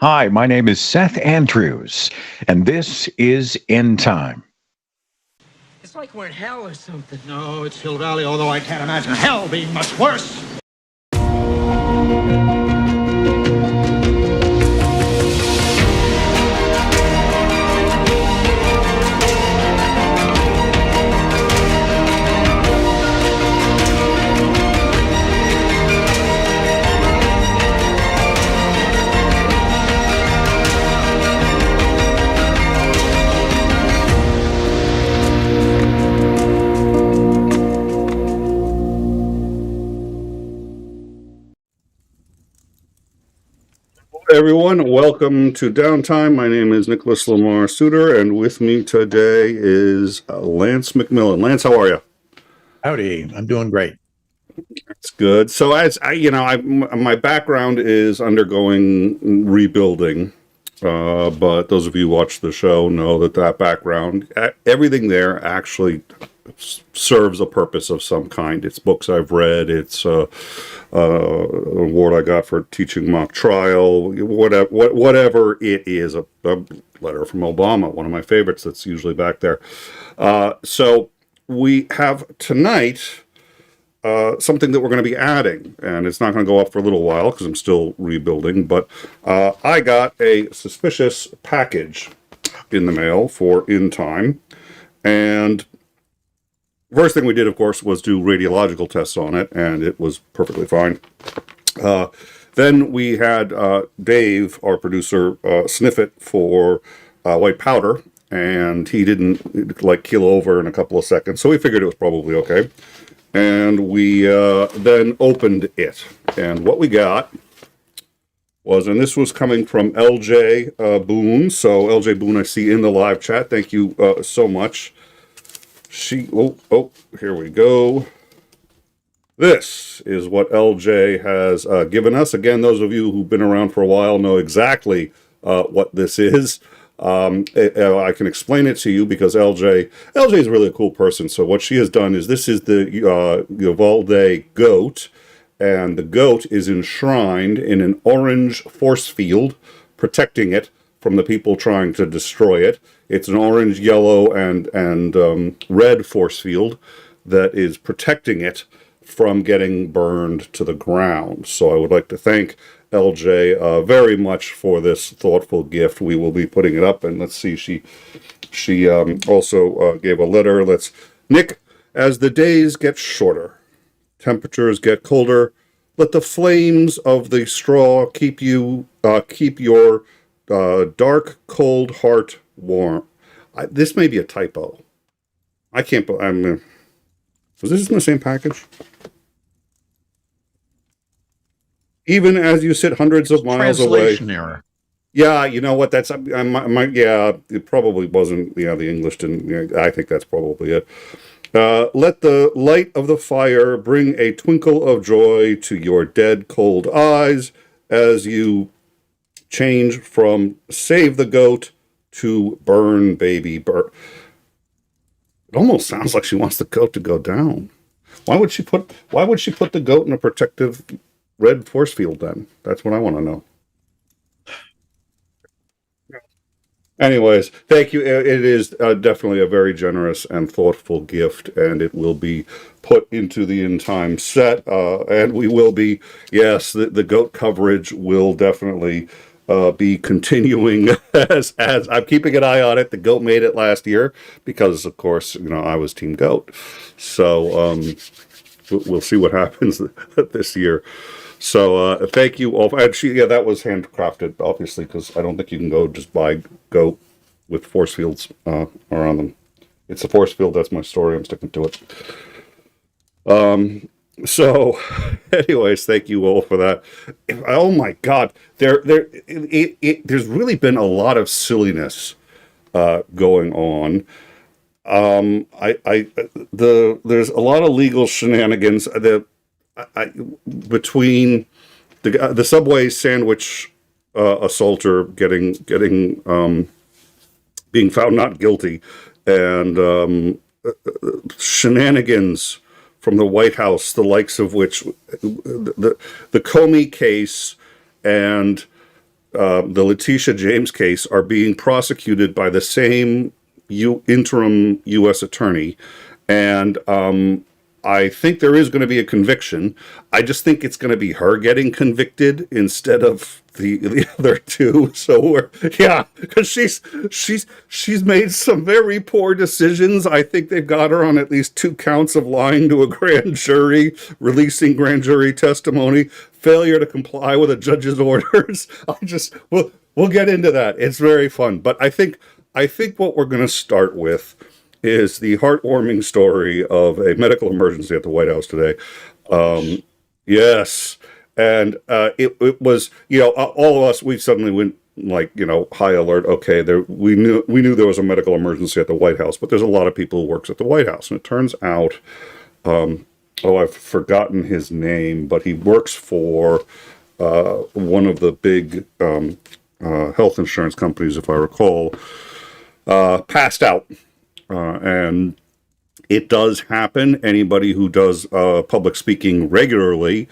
Hi, my name is Seth Andrews, and this is End Time. It's like we're in hell or something. No, it's Hill Valley, although I can't imagine hell being much worse. Everyone, welcome to Downtime. My name is Nicholas Lamar Suter, and with me today is Lance McMillan. Lance, how are you? Howdy, I'm doing great. That's good. So, as my background is undergoing rebuilding, but those of you who watch the show know that background, everything there actually serves a purpose of some kind. It's books I've read. It's an award I got for teaching mock trial. Whatever it is, a letter from Obama, one of my favorites. That's usually back there. So we have tonight something that we're going to be adding, and it's not going to go up for a little while because I'm still rebuilding. But I got a suspicious package in the mail for End Time, and first thing we did, of course, was do radiological tests on it, and it was perfectly fine. Then we had Dave, our producer, sniff it for white powder, and he didn't keel over in a couple of seconds, so we figured it was probably okay. And we then opened it, and what we got was, and this was coming from 𝐿𝐽𝐿𝐴 so 𝐿𝐽𝐿𝐴, I see in the live chat. Thank you so much. Here we go. This is what 𝐿𝐽𝐿𝐴 has given us. Again, those of you who've been around for a while know exactly what this is. I can explain it to you because 𝐿𝐽𝐿𝐴 is really a cool person. So what she has done is, this is the 𝐍𝐢𝐜𝐴 goat, and the goat is enshrined in an orange force field, protecting it from the people trying to destroy it. It's an orange, yellow, and red force field that is protecting it from getting burned to the ground. So I would like to thank 𝐿𝐽𝐿𝐴 very much for this thoughtful gift. We will be putting it up, and let's see, she also gave a letter. Nick, as the days get shorter, temperatures get colder, let the flames of the straw keep your dark, cold heart warm. This may be a typo. I can't. Was this in the same package? Even as you sit hundreds of miles away. Translation error. Yeah, you know what? That's it probably wasn't. Yeah, the English didn't. I think that's probably it. Let the light of the fire bring a twinkle of joy to your dead, cold eyes as you change from save the goat to burn, baby, burn. It almost sounds like she wants the goat to go down. Why would she put the goat in a protective red force field then? That's what I want to know. Anyways, thank you. It is definitely a very generous and thoughtful gift, and it will be put into the End Time set. And we will be, yes, the goat coverage will definitely be continuing as I'm keeping an eye on it. The goat made it last year because, of course, I was Team Goat. So we'll see what happens this year. So thank you all. And that was handcrafted, obviously, because I don't think you can go just buy goat with force fields around them. It's a force field. That's my story. I'm sticking to it. So, anyways, thank you all for that. Oh my God, there's really been a lot of silliness going on. There's a lot of legal shenanigans between the Subway sandwich assaulter being found not guilty, and shenanigans from the White House, the likes of which the 𝐒𝐚𝐬 case and the Letitia James case are being prosecuted by the same interim U.S. attorney, and I think there is going to be a conviction. I just think it's going to be her getting convicted instead of the other two. So because she's made some very poor decisions. I think they've got her on at least 2 counts of lying to a grand jury, releasing grand jury testimony, failure to comply with a judge's orders. We'll get into that. It's very fun. But I think what we're going to start with is the heartwarming story of a medical emergency at the White House today. Yes. And it was, all of us, we suddenly went like, high alert. Okay, we knew there was a medical emergency at the White House, but there's a lot of people who works at the White House. And it turns out, I've forgotten his name, but he works for one of the big health insurance companies, if I recall, passed out. And it does happen. Anybody who does public speaking regularly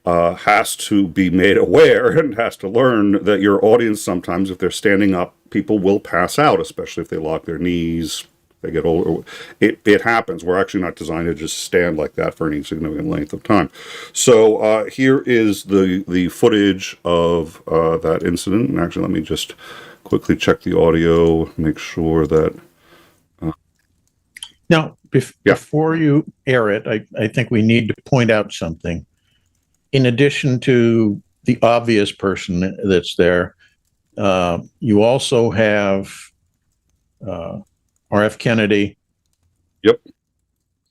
has to be made aware and has to learn that your audience, sometimes if they're standing up, people will pass out, especially if they lock their knees, they get older. It happens. We're actually not designed to just stand like that for any significant length of time. So here is the footage of that incident. And actually, let me just quickly check the audio, make sure that... Now, before you air it, I think we need to point out something. In addition to the obvious person that's there, you also have R.F. Kennedy. Yep.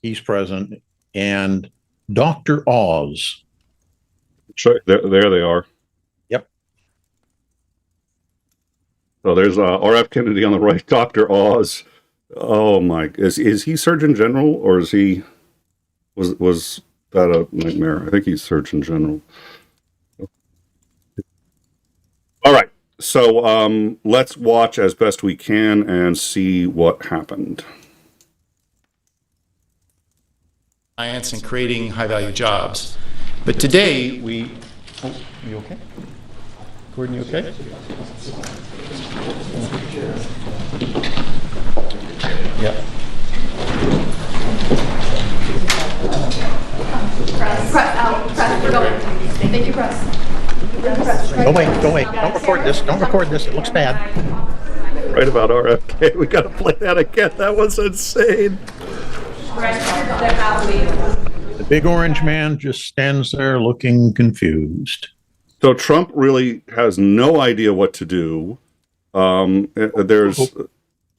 He's present. And Dr. Oz. Sure. There they are. Yep. So there's R.F. Kennedy on the right, Dr. Oz. Oh my! Is he Surgeon General, or was that a nightmare? I think he's Surgeon General. All right, so let's watch as best we can and see what happened. Science and creating high-value jobs, but today we. Oh, are you okay? Gordon, you okay? Yeah. Press. We're going. Thank you, press. Don't wait. Don't record this. Don't record this. It looks bad. Right about RFK. We got to play that again. That was insane. The big orange man just stands there looking confused. So Trump really has no idea what to do.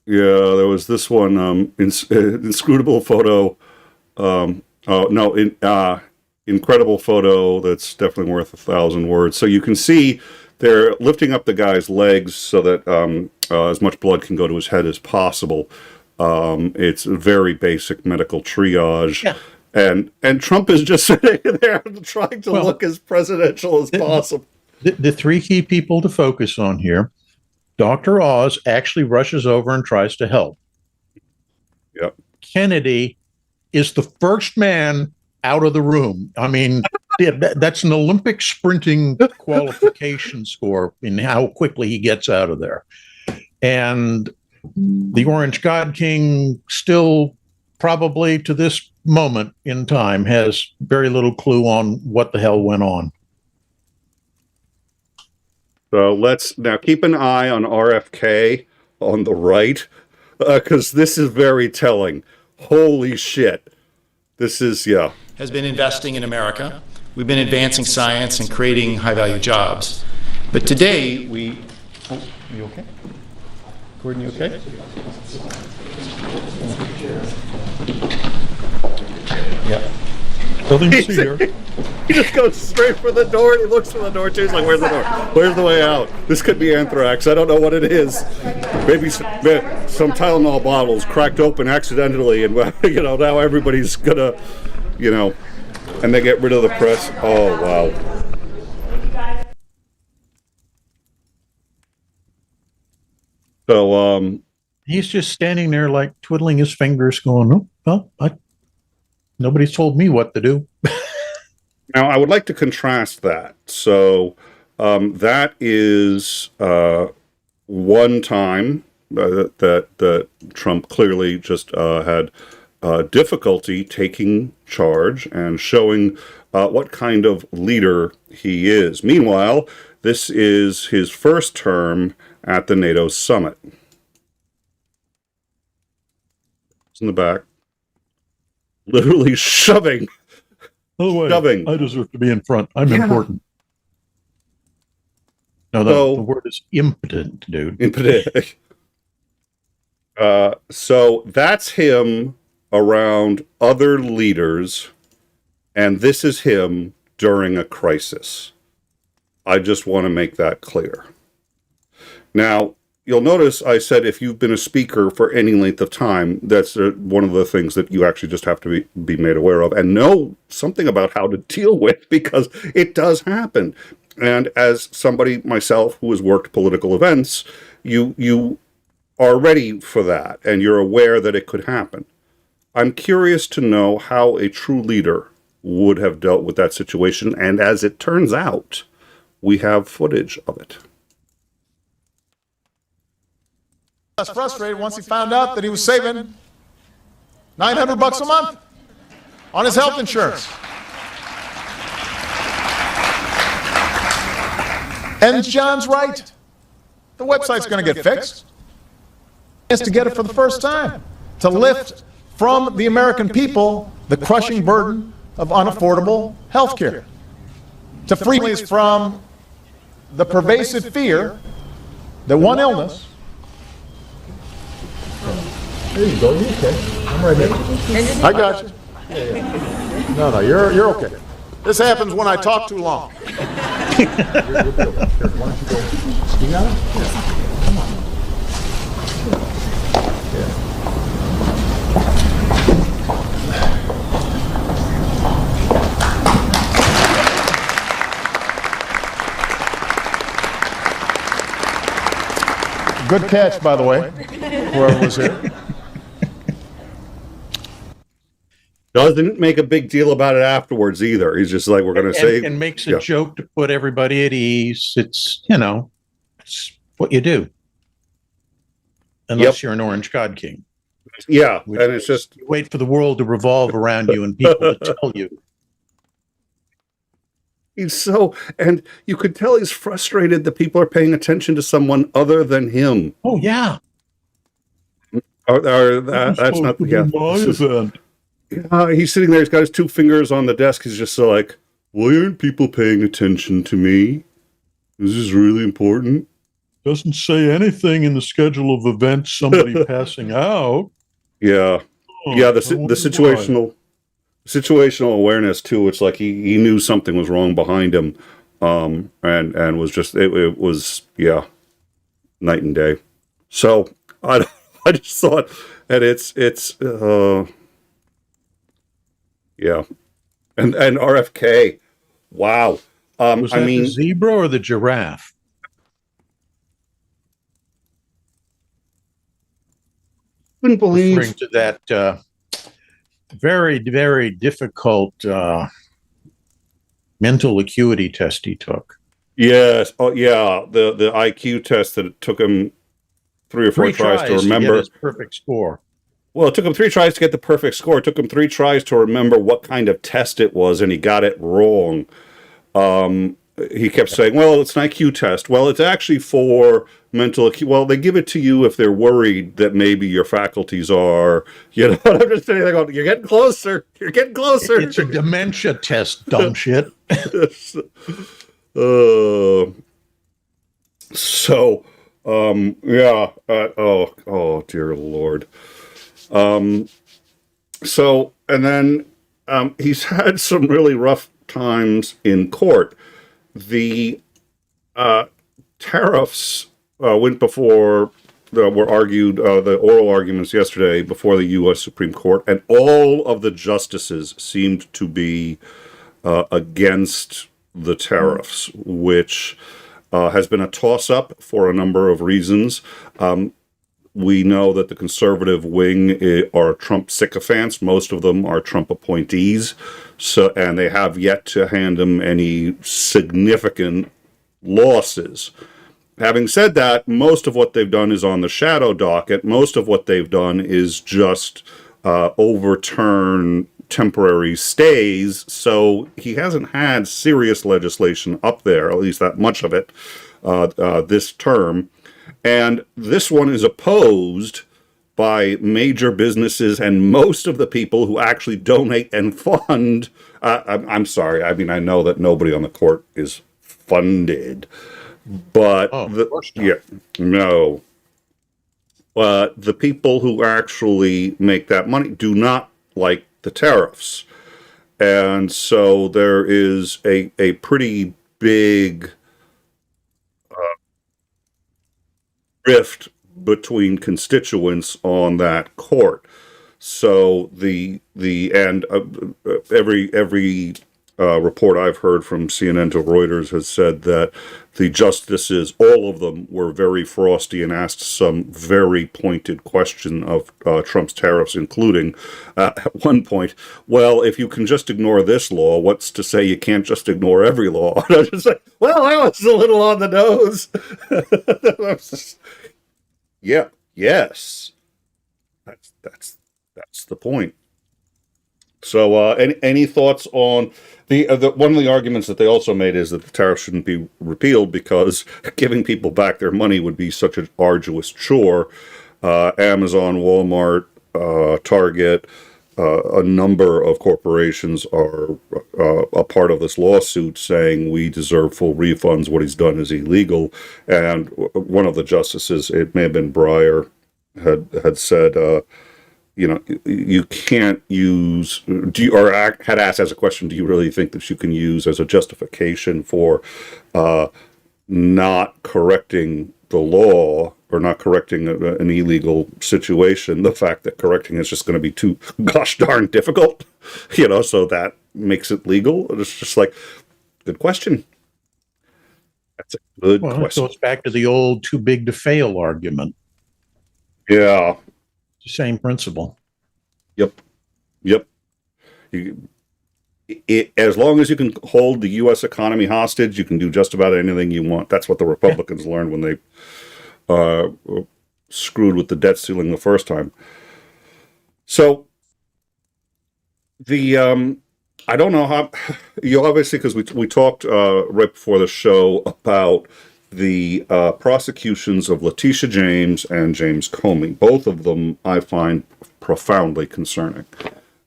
There was this one inscrutable photo. Incredible photo that's definitely worth 1,000 words. So you can see they're lifting up the guy's legs so that as much blood can go to his head as possible. It's very basic medical triage. Yeah. And Trump is just sitting there trying to look as presidential as possible. The 3 key people to focus on here. Dr. Oz actually rushes over and tries to help. Yep. Kennedy is the first man out of the room. I mean, that's an Olympic sprinting qualification score in how quickly he gets out of there. And the Orange God King still probably to this moment in time has very little clue on what the hell went on. So let's now keep an eye on RFK on the right, because this is very telling. Holy shit. This is, has been investing in America. We've been advancing science and creating high-value jobs. But today we... Oh, are you okay? Gordon, you okay? Yeah. Nothing to see here. He just goes straight for the door, and he looks for the door too. He's like, where's the door? Where's the way out? This could be anthrax. I don't know what it is. Maybe some Tylenol bottles cracked open accidentally, and now everybody's gonna, and they get rid of the press. Oh, wow. So, he's just standing there like twiddling his fingers going, oh, well, nobody's told me what to do. Now, I would like to contrast that. So, That is one time that Trump clearly just had difficulty taking charge and showing what kind of leader he is. Meanwhile, this is his first term at the NATO summit. It's in the back. Literally shoving. By the way, shoving. I deserve to be in front. I'm important. No, the word is impotent, dude. Impotent. So that's him around other leaders, and this is him during a crisis. I just want to make that clear. Now, you'll notice I said if you've been a speaker for any length of time, that's one of the things that you actually just have to be made aware of and know something about how to deal with, because it does happen. And as somebody myself who has worked political events, you are ready for that, and you're aware that it could happen. I'm curious to know how a true leader would have dealt with that situation, and as it turns out, we have footage of it. I was frustrated once he found out that he was saving $900 a month on his health insurance. And John's right. The website's going to get fixed. He has to get it for the first time, to lift from the American people the crushing burden of unaffordable health care, to free families from the pervasive fear that one illness. There you go. You okay? I'm right here. I got you. No, you're okay. This happens when I talk too long. Why don't you go? You got it? Yeah. Come on. Good catch, by the way, whoever was here. Doesn't make a big deal about it afterwards either. He's just like, we're going to say... And makes a joke to put everybody at ease. It's, it's what you do. Unless you're an orange god king. Yeah, and it's just... You wait for the world to revolve around you and people to tell you. He's so... And you could tell he's frustrated that people are paying attention to someone other than him. Oh, yeah. That's not... Yeah, he's sitting there, he's got his two fingers on the desk, he's just so like, why aren't people paying attention to me? This is really important. Doesn't say anything in the schedule of events, somebody passing out. Yeah. The situational awareness too, it's like he knew something was wrong behind him, and was just, it was, night and day. So, I just thought, and it's yeah, and RFK, wow. Was that the zebra or the giraffe? Couldn't believe referring to that very, very difficult mental acuity test he took. Yes, the IQ test that it took him 3 or 4 tries to remember to get his perfect score. Well, it took him 3 tries to get the perfect score. It took him 3 tries to remember what kind of test it was, and he got it wrong. He kept saying, well, it's an IQ test. Well, it's actually for mental acuity. Well, they give it to you if they're worried that maybe your faculties are, I'm just sitting there going, you're getting closer. You're getting closer. It's a dementia test, dumb shit. Oh, dear Lord. And then he's had some really rough times in court. The tariffs went before, were argued, the oral arguments yesterday before the U.S. Supreme Court, and all of the justices seemed to be against the tariffs, which has been a toss-up for a number of reasons. We know that the conservative wing are Trump sycophants. Most of them are Trump appointees. And they have yet to hand him any significant losses. Having said that, most of what they've done is on the shadow docket. Most of what they've done is just overturn temporary stays, so he hasn't had serious legislation up there, at least that much of it, this term. And this one is opposed by major businesses and most of the people who actually donate and fund. I'm sorry, I mean, I know that nobody on the court is funded, but the people who actually make that money do not like the tariffs. And so there is a pretty big rift between constituents on that court. So every report I've heard from CNN to Reuters has said that the justices, all of them, were very frosty and asked some very pointed question of Trump's tariffs, including at one point, well, if you can just ignore this law, what's to say you can't just ignore every law? And I was just like, well, that was a little on the nose. Yeah, yes. That's the point. So, any thoughts on the one of the arguments that they also made is that the tariff shouldn't be repealed because giving people back their money would be such an arduous chore. Amazon, Walmart, Target, a number of corporations are a part of this lawsuit saying we deserve full refunds. What he's done is illegal. And one of the justices, it may have been Breyer, had said, you can't use, had asked as a question, do you really think that you can use as a justification for not correcting the law or not correcting an illegal situation, the fact that correcting is just going to be too gosh darn difficult, so that makes it legal? It's just like, good question. That's a good question. It goes back to the old too big to fail argument. Yeah. The same principle. Yep. As long as you can hold the U.S. economy hostage, you can do just about anything you want. That's what the Republicans learned when they screwed with the debt ceiling the first time. So I don't know how you obviously, because we talked right before the show about the prosecutions of Letitia James and James Comey. Both of them I find profoundly concerning.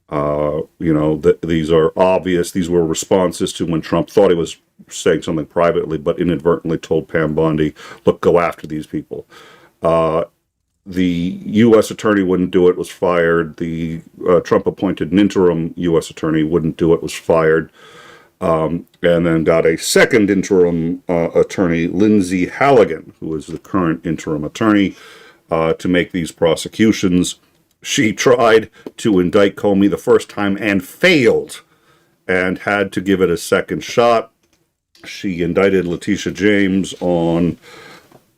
These are obvious. These were responses to when Trump thought he was saying something privately, but inadvertently told Pam Bondi, look, go after these people. The U.S. attorney wouldn't do it, was fired. The Trump appointed an interim U.S. attorney wouldn't do it, was fired. And then got a second interim attorney, Lindsay Halligan, who is the current interim attorney, to make these prosecutions. She tried to indict Comey the first time and failed and had to give it a second shot. She indicted Letitia James on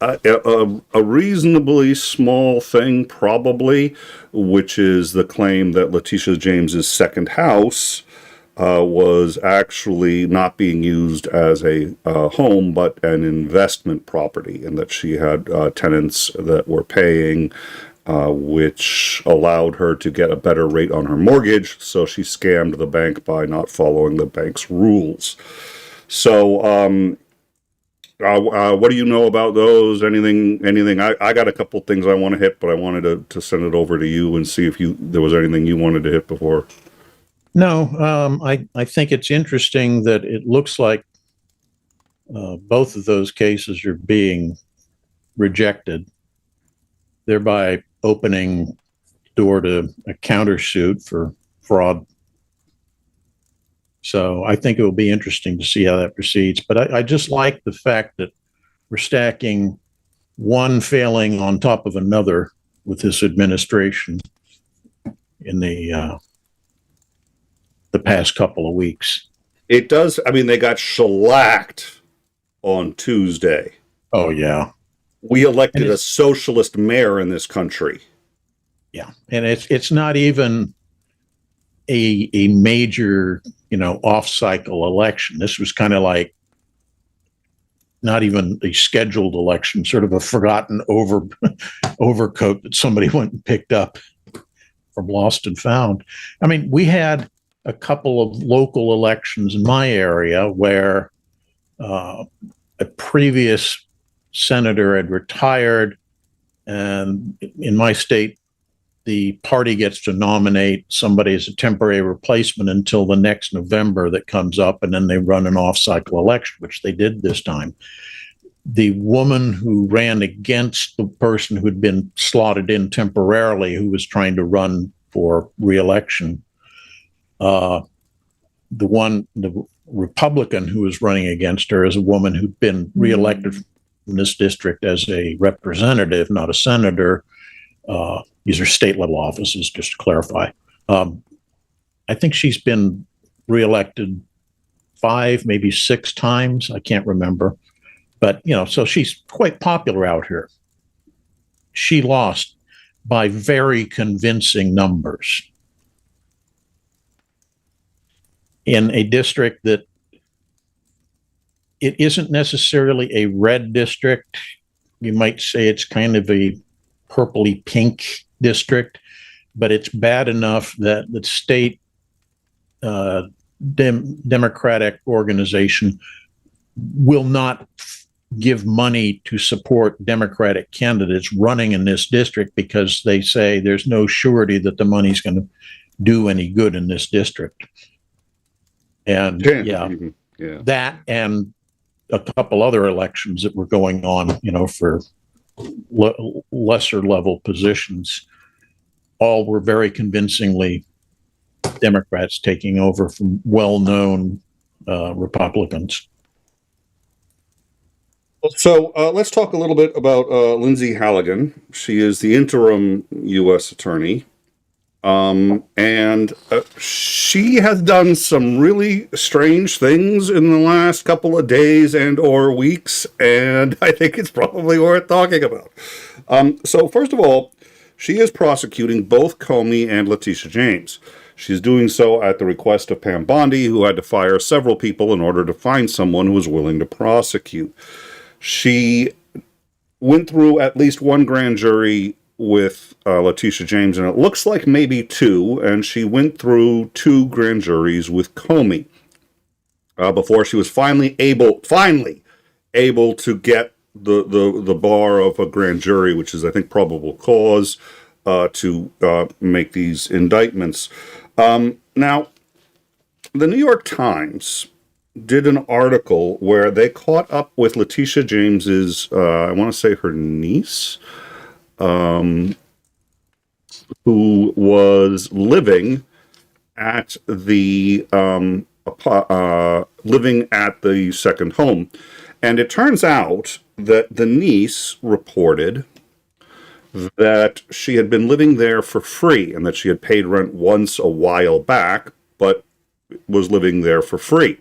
a reasonably small thing, probably, which is the claim that Letitia James's second house was actually not being used as a home, but an investment property, and that she had tenants that were paying, which allowed her to get a better rate on her mortgage, so she scammed the bank by not following the bank's rules. So, what do you know about those? Anything? I got a couple things I want to hit, but I wanted to send it over to you and see if there was anything you wanted to hit before. No, I think it's interesting that it looks like both of those cases are being rejected, thereby opening door to a countersuit for fraud. So I think it will be interesting to see how that proceeds. But I just like the fact that we're stacking one failing on top of another with this administration in the past couple of weeks. It does. I mean, they got shellacked on Tuesday. Oh, yeah. We elected a socialist mayor in this country. Yeah. And it's not even a major, off-cycle election. This was kind of like not even a scheduled election, sort of a forgotten overcoat that somebody went and picked up from Lost and Found. I mean, we had a couple of local elections in my area where a previous senator had retired, and in my state, the party gets to nominate somebody as a temporary replacement until the next November that comes up, and then they run an off-cycle election, which they did this time. The woman who ran against the person who'd been slotted in temporarily, who was trying to run for re-election, the Republican who was running against her is a woman who'd been re-elected in this district as a representative, not a senator. These are state level offices, just to clarify. I think she's been reelected 5, maybe 6 times. I can't remember. But, so she's quite popular out here. She lost by very convincing numbers in a district that it isn't necessarily a red district. You might say it's kind of a purpley pink district, but it's bad enough that the state Democratic organization will not give money to support Democratic candidates running in this district because they say there's no surety that the money's going to do any good in this district. And that and a couple other elections that were going on, for lesser level positions, all were very convincingly Democrats taking over from well-known Republicans. So let's talk a little bit about Lindsay Halligan. She is the interim U.S. attorney. And she has done some really strange things in the last couple of days and or weeks, and I think it's probably worth talking about. So first of all, she is prosecuting both Comey and Letitia James. She's doing so at the request of Pam Bondi, who had to fire several people in order to find someone who was willing to prosecute. She went through at least one grand jury with Letitia James, and it looks like maybe 2, and she went through 2 grand juries with Comey before she was finally able to get the bar of a grand jury, which is, I think, probable cause to make these indictments. Now, the New York Times did an article where they caught up with Letitia James's, I want to say her niece, who was living at the second home. And it turns out that the niece reported that she had been living there for free and that she had paid rent once a while back, but was living there for free.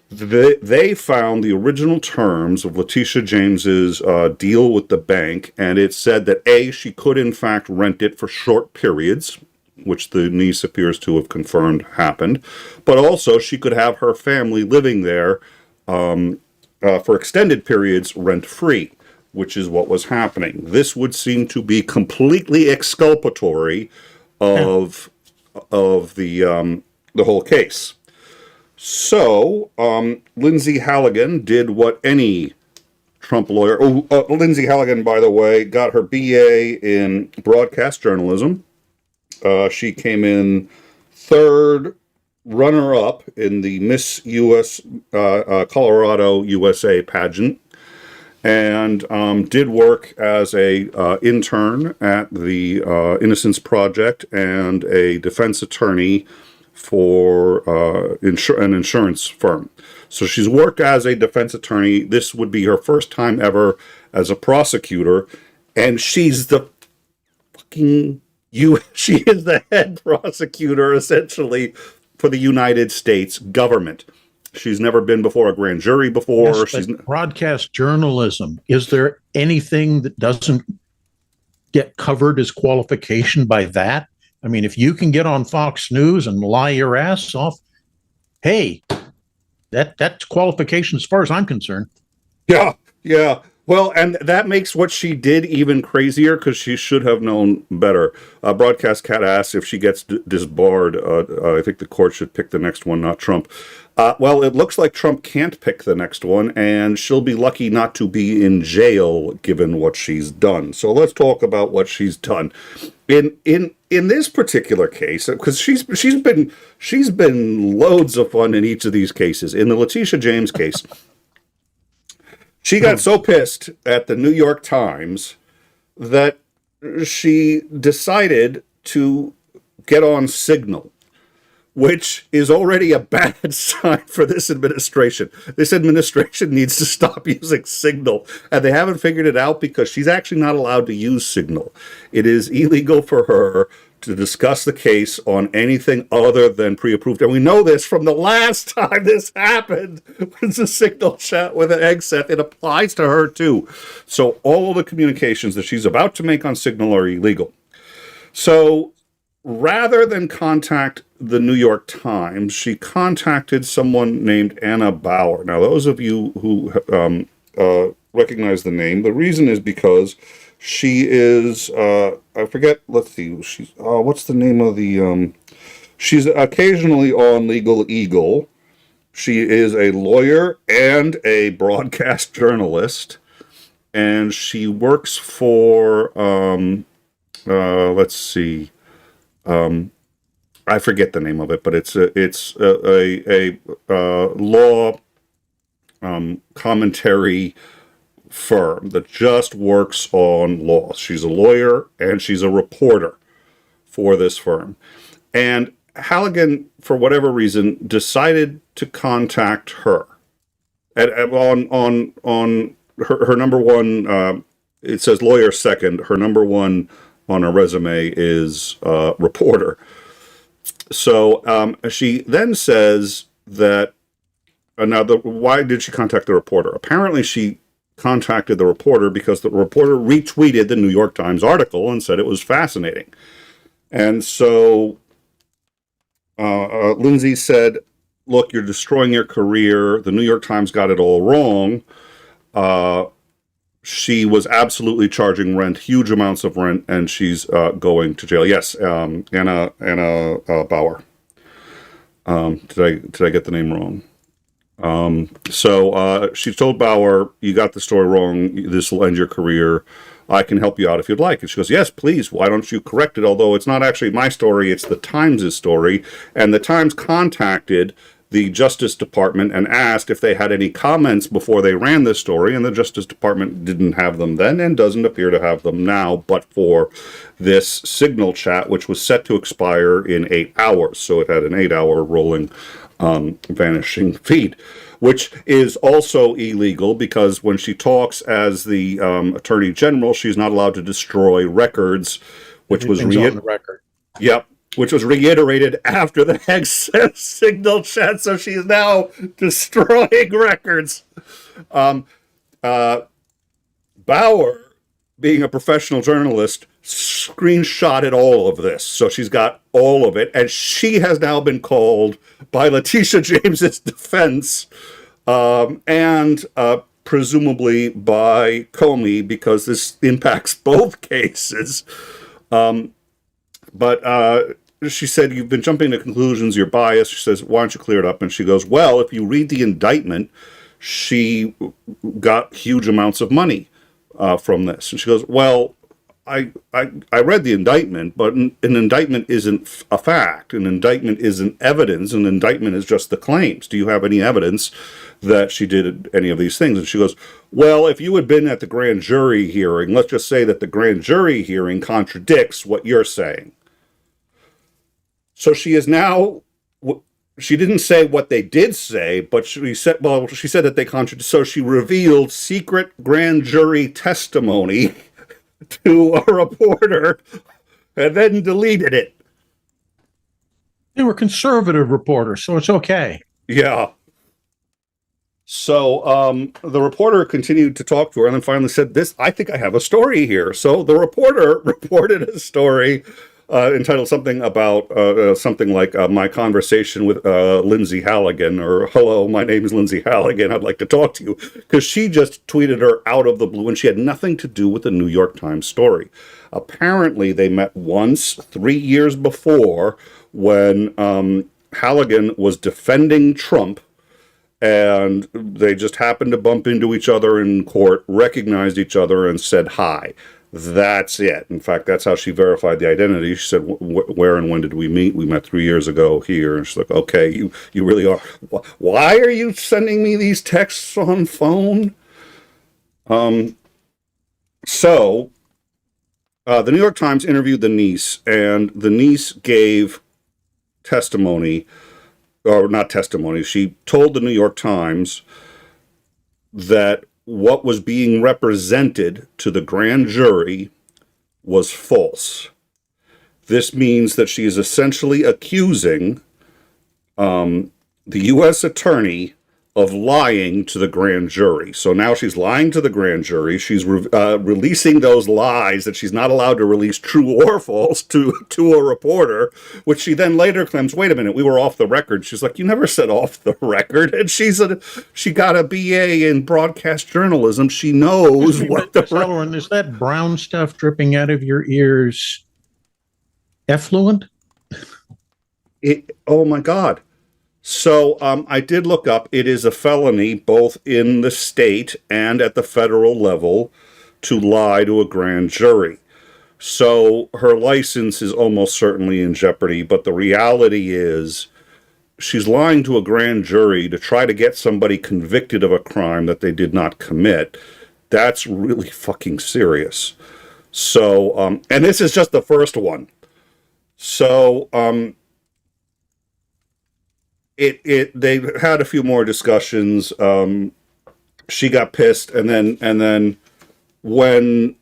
They found the original terms of Letitia James's deal with the bank, and it said that A, she could in fact rent it for short periods, which the niece appears to have confirmed happened, but also she could have her family living there for extended periods rent-free, which is what was happening. This would seem to be completely exculpatory of the whole case. So, Lindsay Halligan did what any Trump lawyer... Lindsay Halligan, by the way, got her BA in broadcast journalism. She came in 3rd runner-up in the Miss US Colorado USA pageant, and did work as a intern at the Innocence Project and a defense attorney for an insurance firm. So she's worked as a defense attorney. This would be her first time ever as a prosecutor, and she's the fucking she is the head prosecutor essentially for the United States government. She's never been before a grand jury before. Yes, she's broadcast journalism. Is there anything that doesn't get covered as qualification by that? I mean, if you can get on Fox News and lie your ass off, hey, that's qualification as far as I'm concerned. Yeah, yeah. Well, and that makes what she did even crazier because she should have known better. Broadcast Cat asks if she gets disbarred. I think the court should pick the next one, not Trump. Well, it looks like Trump can't pick the next one, and she'll be lucky not to be in jail given what she's done. So let's talk about what she's done. In this particular case, because she's been loads of fun in each of these cases. In the Letitia James case. She got so pissed at the New York Times that she decided to get on Signal, which is already a bad sign for this administration. This administration needs to stop using Signal, and they haven't figured it out because she's actually not allowed to use Signal. It is illegal for her to discuss the case on anything other than pre-approved. And we know this from the last time this happened. It was a Signal chat with an 𝐒𝐸. It applies to her too. So all of the communications that she's about to make on Signal are illegal. So rather than contact the New York Times, she contacted someone named Anna Bauer. Now, those of you who recognize the name, the reason is because she is, I forget, let's see, she's, what's the name of the, she's occasionally on Legal Eagle. She is a lawyer and a broadcast journalist, and she works for, let's see, I forget the name of it, but it's a law commentary firm that just works on law. She's a lawyer and she's a reporter for this firm. And Halligan, for whatever reason, decided to contact her. On her number one, it says lawyer second. Her number one on her resume is reporter. So she then says that, why did she contact the reporter? Apparently she contacted the reporter because the reporter retweeted the New York Times article and said it was fascinating. And so Lindsay said, look, you're destroying your career. The New York Times got it all wrong. She was absolutely charging rent, huge amounts of rent, and she's going to jail. Yes, Anna Bauer. Did I get the name wrong? So she told Bauer, you got the story wrong. This will end your career. I can help you out if you'd like. And she goes, yes, please. Why don't you correct it? Although it's not actually my story, it's the Times' story. And the Times contacted the Justice Department and asked if they had any comments before they ran this story. And the Justice Department didn't have them then and doesn't appear to have them now, but for this Signal chat, which was set to expire in 8 hours. So it had an 8-hour rolling vanishing feed, which is also illegal because when she talks as the Attorney General, she's not allowed to destroy records, which was on the record. Yep, which was reiterated after the 𝐒𝐸 Signal chat. So she's now destroying records. Bauer, being a professional journalist, screenshotted all of this. So she's got all of it. And she has now been called by Letitia James's defense and presumably by 𝐒𝐚𝐬, because this impacts both cases. But she said, you've been jumping to conclusions, you're biased. She says, why don't you clear it up? And she goes, well, if you read the indictment, she got huge amounts of money from this. And she goes, well, I read the indictment, but an indictment isn't a fact. An indictment isn't evidence. An indictment is just the claims. Do you have any evidence that she did any of these things? And she goes, well, if you had been at the grand jury hearing, let's just say that the grand jury hearing contradicts what you're saying. So she is now, she didn't say what they did say, but she said that they contradict. So she revealed secret grand jury testimony to a reporter and then deleted it. They were conservative reporters, so it's okay. Yeah. So the reporter continued to talk to her and then finally said, I think I have a story here. So the reporter reported a story entitled something about something like my conversation with 𝐒𝐚𝐦𝐚𝐫, or hello, my name is 𝐒𝐚𝐦𝐚𝐫, I'd like to talk to you, because she just tweeted her out of the blue, and she had nothing to do with the New York Times story. Apparently, they met once 3 years before when 𝐒𝐚𝐽 was defending Trump, and they just happened to bump into each other in court, recognized each other, and said hi. That's it. In fact, that's how she verified the identity. She said, where and when did we meet? We met 3 years ago here. And she's like, okay, you really are. Why are you sending me these texts on phone? So, the New York Times interviewed the niece, and the niece gave testimony, or not testimony, she told the New York Times that what was being represented to the grand jury was false. This means that she is essentially accusing the U.S. attorney of lying to the grand jury. So now she's lying to the grand jury. She's releasing those lies that she's not allowed to release, true or false, to a reporter, which she then later claims, wait a minute, we were off the record. She's like, you never said off the record. And she got a BA in broadcast journalism. She knows what the... Sullivan, is that brown stuff dripping out of your ears effluent? Oh my God. So I did look up, it is a felony both in the state and at the federal level to lie to a grand jury. So her license is almost certainly in jeopardy, but the reality is she's lying to a grand jury to try to get somebody convicted of a crime that they did not commit. That's really fucking serious. So, and this is just the first one. So, they had a few more discussions. She got pissed, and then when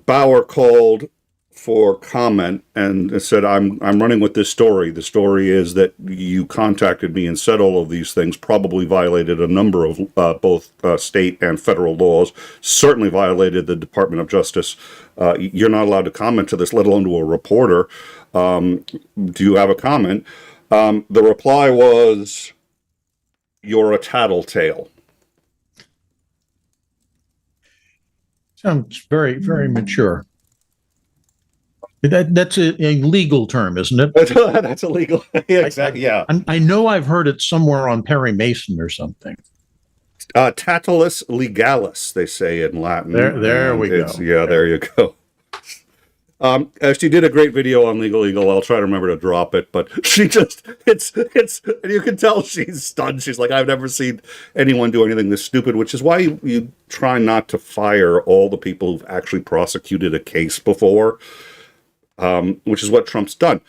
Bauer called for comment and said, I'm running with this story. The story is that you contacted me and said all of these things, probably violated a number of both state and federal laws, certainly violated the Department of Justice. You're not allowed to comment to this, let alone to a reporter. Do you have a comment? The reply was, you're a tattletale. Sounds very, very mature. That's a legal term, isn't it? That's a legal. Yeah, exactly. Yeah. I know I've heard it somewhere on Perry Mason or something. Tattulus legalis, they say in Latin. There we go. Yeah, there you go. She did a great video on Legal Eagle. I'll try to remember to drop it, but she just, it's, you can tell she's stunned. She's like, I've never seen anyone do anything this stupid, which is why you try not to fire all the people who've actually prosecuted a case before, which is what Trump's done.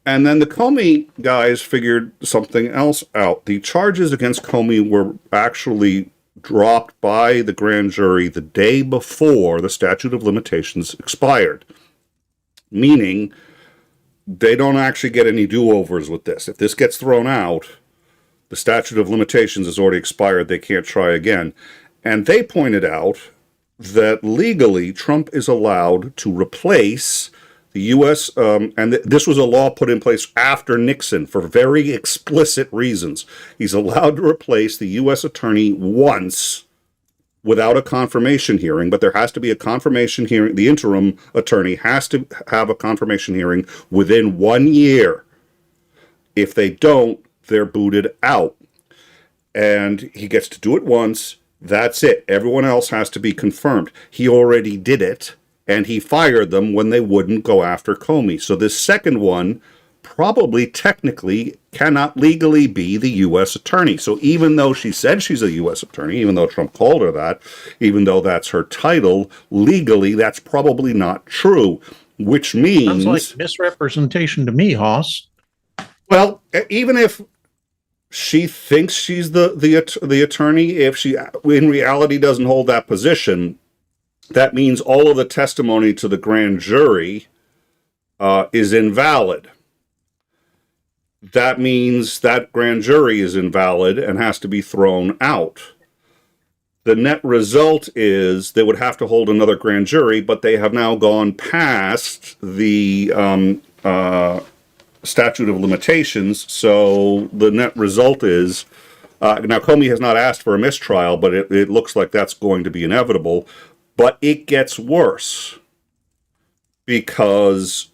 And then the Comey guys figured something else out. The charges against Comey were actually dropped by the grand jury the day before the statute of limitations expired. Meaning, they don't actually get any do-overs with this. If this gets thrown out, the statute of limitations has already expired. They can't try again. And they pointed out that legally, Trump is allowed to replace the U.S., and this was a law put in place after Nixon for very explicit reasons. He's allowed to replace the U.S. attorney once without a confirmation hearing, but there has to be a confirmation hearing. The interim attorney has to have a confirmation hearing within 1 year. If they don't, they're booted out. And he gets to do it once. That's it. Everyone else has to be confirmed. He already did it, and he fired them when they wouldn't go after Comey. So this second one probably technically cannot legally be the U.S. attorney. So even though she said she's a U.S. attorney, even though Trump called her that, even though that's her title, legally that's probably not true, which means... Sounds like misrepresentation to me, Hoss. Well, even if she thinks she's the attorney, if she in reality doesn't hold that position, that means all of the testimony to the grand jury is invalid. That means that grand jury is invalid and has to be thrown out. the net result is they would have to hold another grand jury, but they have now gone past the statute of limitations. So the net result is, now Comey has not asked for a mistrial, but it looks like that's going to be inevitable. But it gets worse because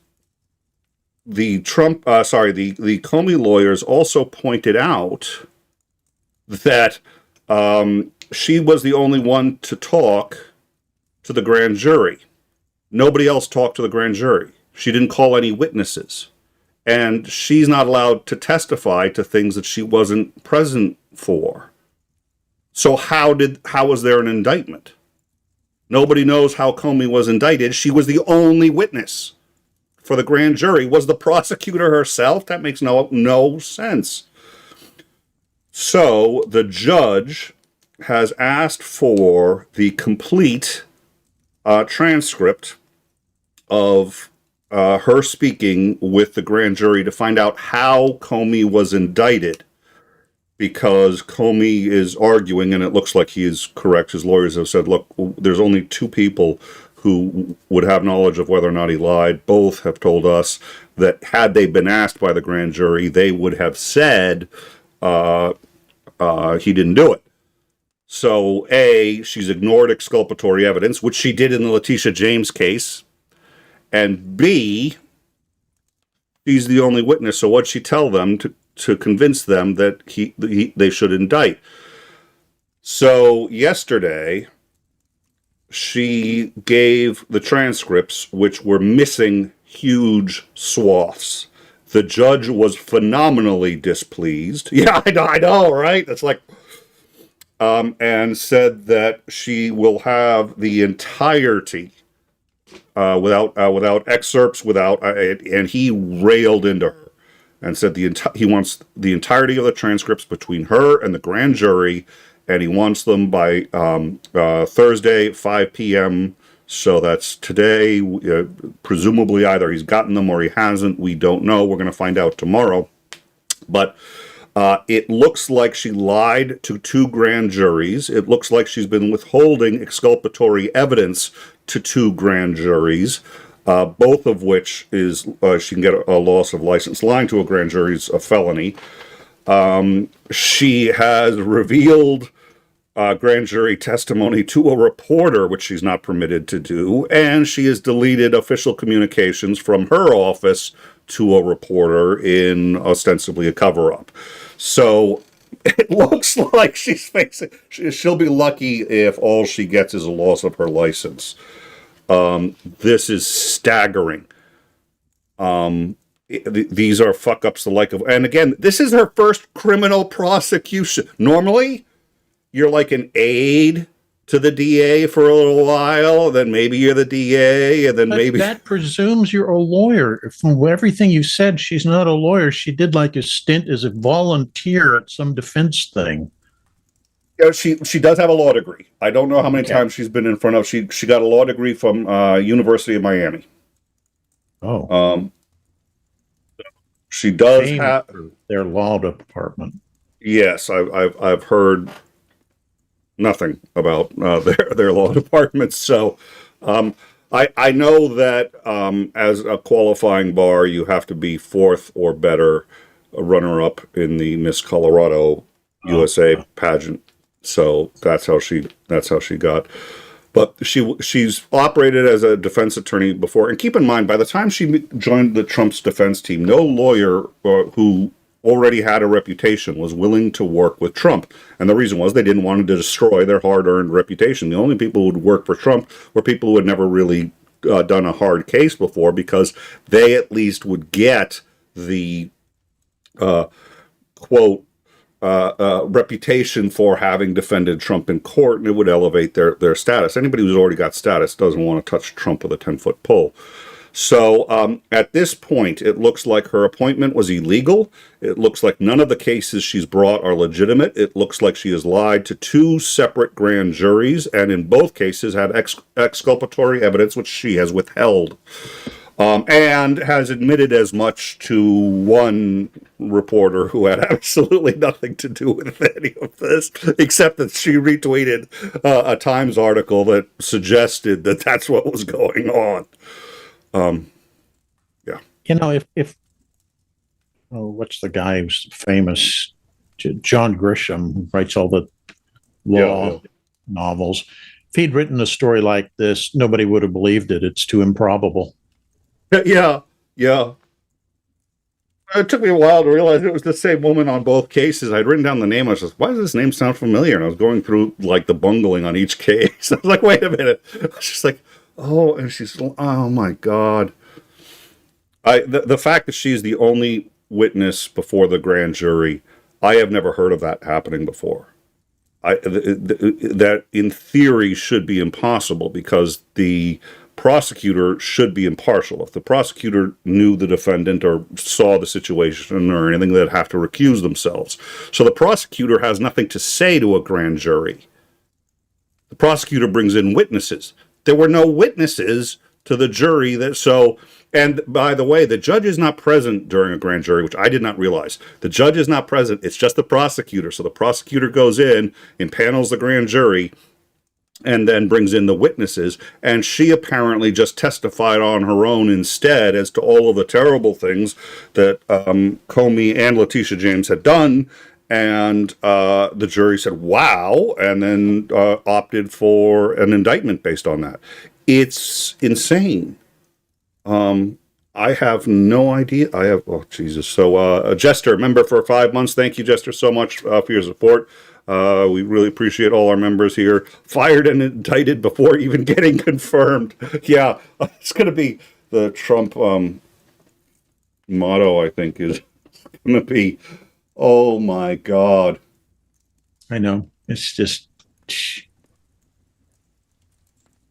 the Comey lawyers also pointed out that she was the only one to talk to the grand jury. Nobody else talked to the grand jury. She didn't call any witnesses. And she's not allowed to testify to things that she wasn't present for. So how was there an indictment? Nobody knows how Comey was indicted. She was the only witness for the grand jury. Was the prosecutor herself? That makes no sense. So the judge has asked for the complete transcript of her speaking with the grand jury to find out how Comey was indicted, because Comey is arguing, and it looks like he is correct. His lawyers have said, look, there's only two people who would have knowledge of whether or not he lied. Both have told us that had they been asked by the grand jury, they would have said he didn't do it. So, A, she's ignored exculpatory evidence, which she did in the Letitia James case. And B, he's the only witness. So what'd she tell them to convince them that they should indict? So yesterday, she gave the transcripts, which were missing huge swaths. The judge was phenomenally displeased. Yeah, I know, right? It's like, and said that she will have the entirety without excerpts, and he railed into her and said he wants the entirety of the transcripts between her and the grand jury, and he wants them by Thursday, 5 p.m. So that's today. Presumably either he's gotten them or he hasn't. We don't know. We're going to find out tomorrow. But it looks like she lied to two grand juries. It looks like she's been withholding exculpatory evidence to two grand juries, both of which is she can get a loss of license. Lying to a grand jury is a felony. She has revealed grand jury testimony to a reporter, which she's not permitted to do, and she has deleted official communications from her office to a reporter in ostensibly a cover-up. So it looks like she's facing, she'll be lucky if all she gets is a loss of her license. This is staggering. These are fuck-ups the like of, and again, this is her first criminal prosecution. Normally, you're like an aide to the DA for a little while, then maybe you're the DA, and then maybe... That presumes you're a lawyer. From everything you said, she's not a lawyer. She did like a stint as a volunteer at some defense thing. Yeah, she does have a law degree. I don't know how many times she's been in front of... She got a law degree from University of Miami. Oh. She does have... their law department. Yes, I've heard nothing about their law departments. So I know that as a qualifying bar, you have to be fourth or better, a runner-up in the Miss Colorado USA pageant. So that's how she got. But she's operated as a defense attorney before. And keep in mind, by the time she joined the Trump's defense team, no lawyer who already had a reputation was willing to work with Trump. And the reason was they didn't want to destroy their hard-earned reputation. The only people who would work for Trump were people who had never really done a hard case before, because they at least would get the, quote, reputation for having defended Trump in court, and it would elevate their status. Anybody who's already got status doesn't want to touch Trump with a 10-foot pole. So at this point, it looks like her appointment was illegal. It looks like none of the cases she's brought are legitimate. It looks like she has lied to two separate grand juries, and in both cases had exculpatory evidence, which she has withheld. And has admitted as much to one reporter who had absolutely nothing to do with any of this, except that she retweeted a Times article that suggested that that's what was going on. Yeah. You know, if what's the guy who's famous? John Grisham, who writes all the law novels. If he'd written a story like this, nobody would have believed it. It's too improbable. Yeah. It took me a while to realize it was the same woman on both cases. I'd written down the name. I was just, why does this name sound familiar? And I was going through like the bungling on each case. I was like, wait a minute. I was just like, oh, and she's, oh my God. The fact that she's the only witness before the grand jury, I have never heard of that happening before. That in theory should be impossible because the prosecutor should be impartial. If the prosecutor knew the defendant or saw the situation or anything, they'd have to recuse themselves. So the prosecutor has nothing to say to a grand jury. The prosecutor brings in witnesses. There were no witnesses to the jury and by the way, the judge is not present during a grand jury, which I did not realize. The judge is not present. It's just the prosecutor. So the prosecutor goes in, impanels the grand jury, and then brings in the witnesses. And she apparently just testified on her own instead as to all of the terrible things that Comey and Letitia James had done. And the jury said, wow, and then opted for an indictment based on that. It's insane. I have no idea. Oh, Jesus. So, Jester, member for 5 months. Thank you, Jester, so much for your support. We really appreciate all our members here. Fired and indicted before even getting confirmed. Yeah, it's going to be the Trump motto, I think, is going to be, oh my God. I know. It's just...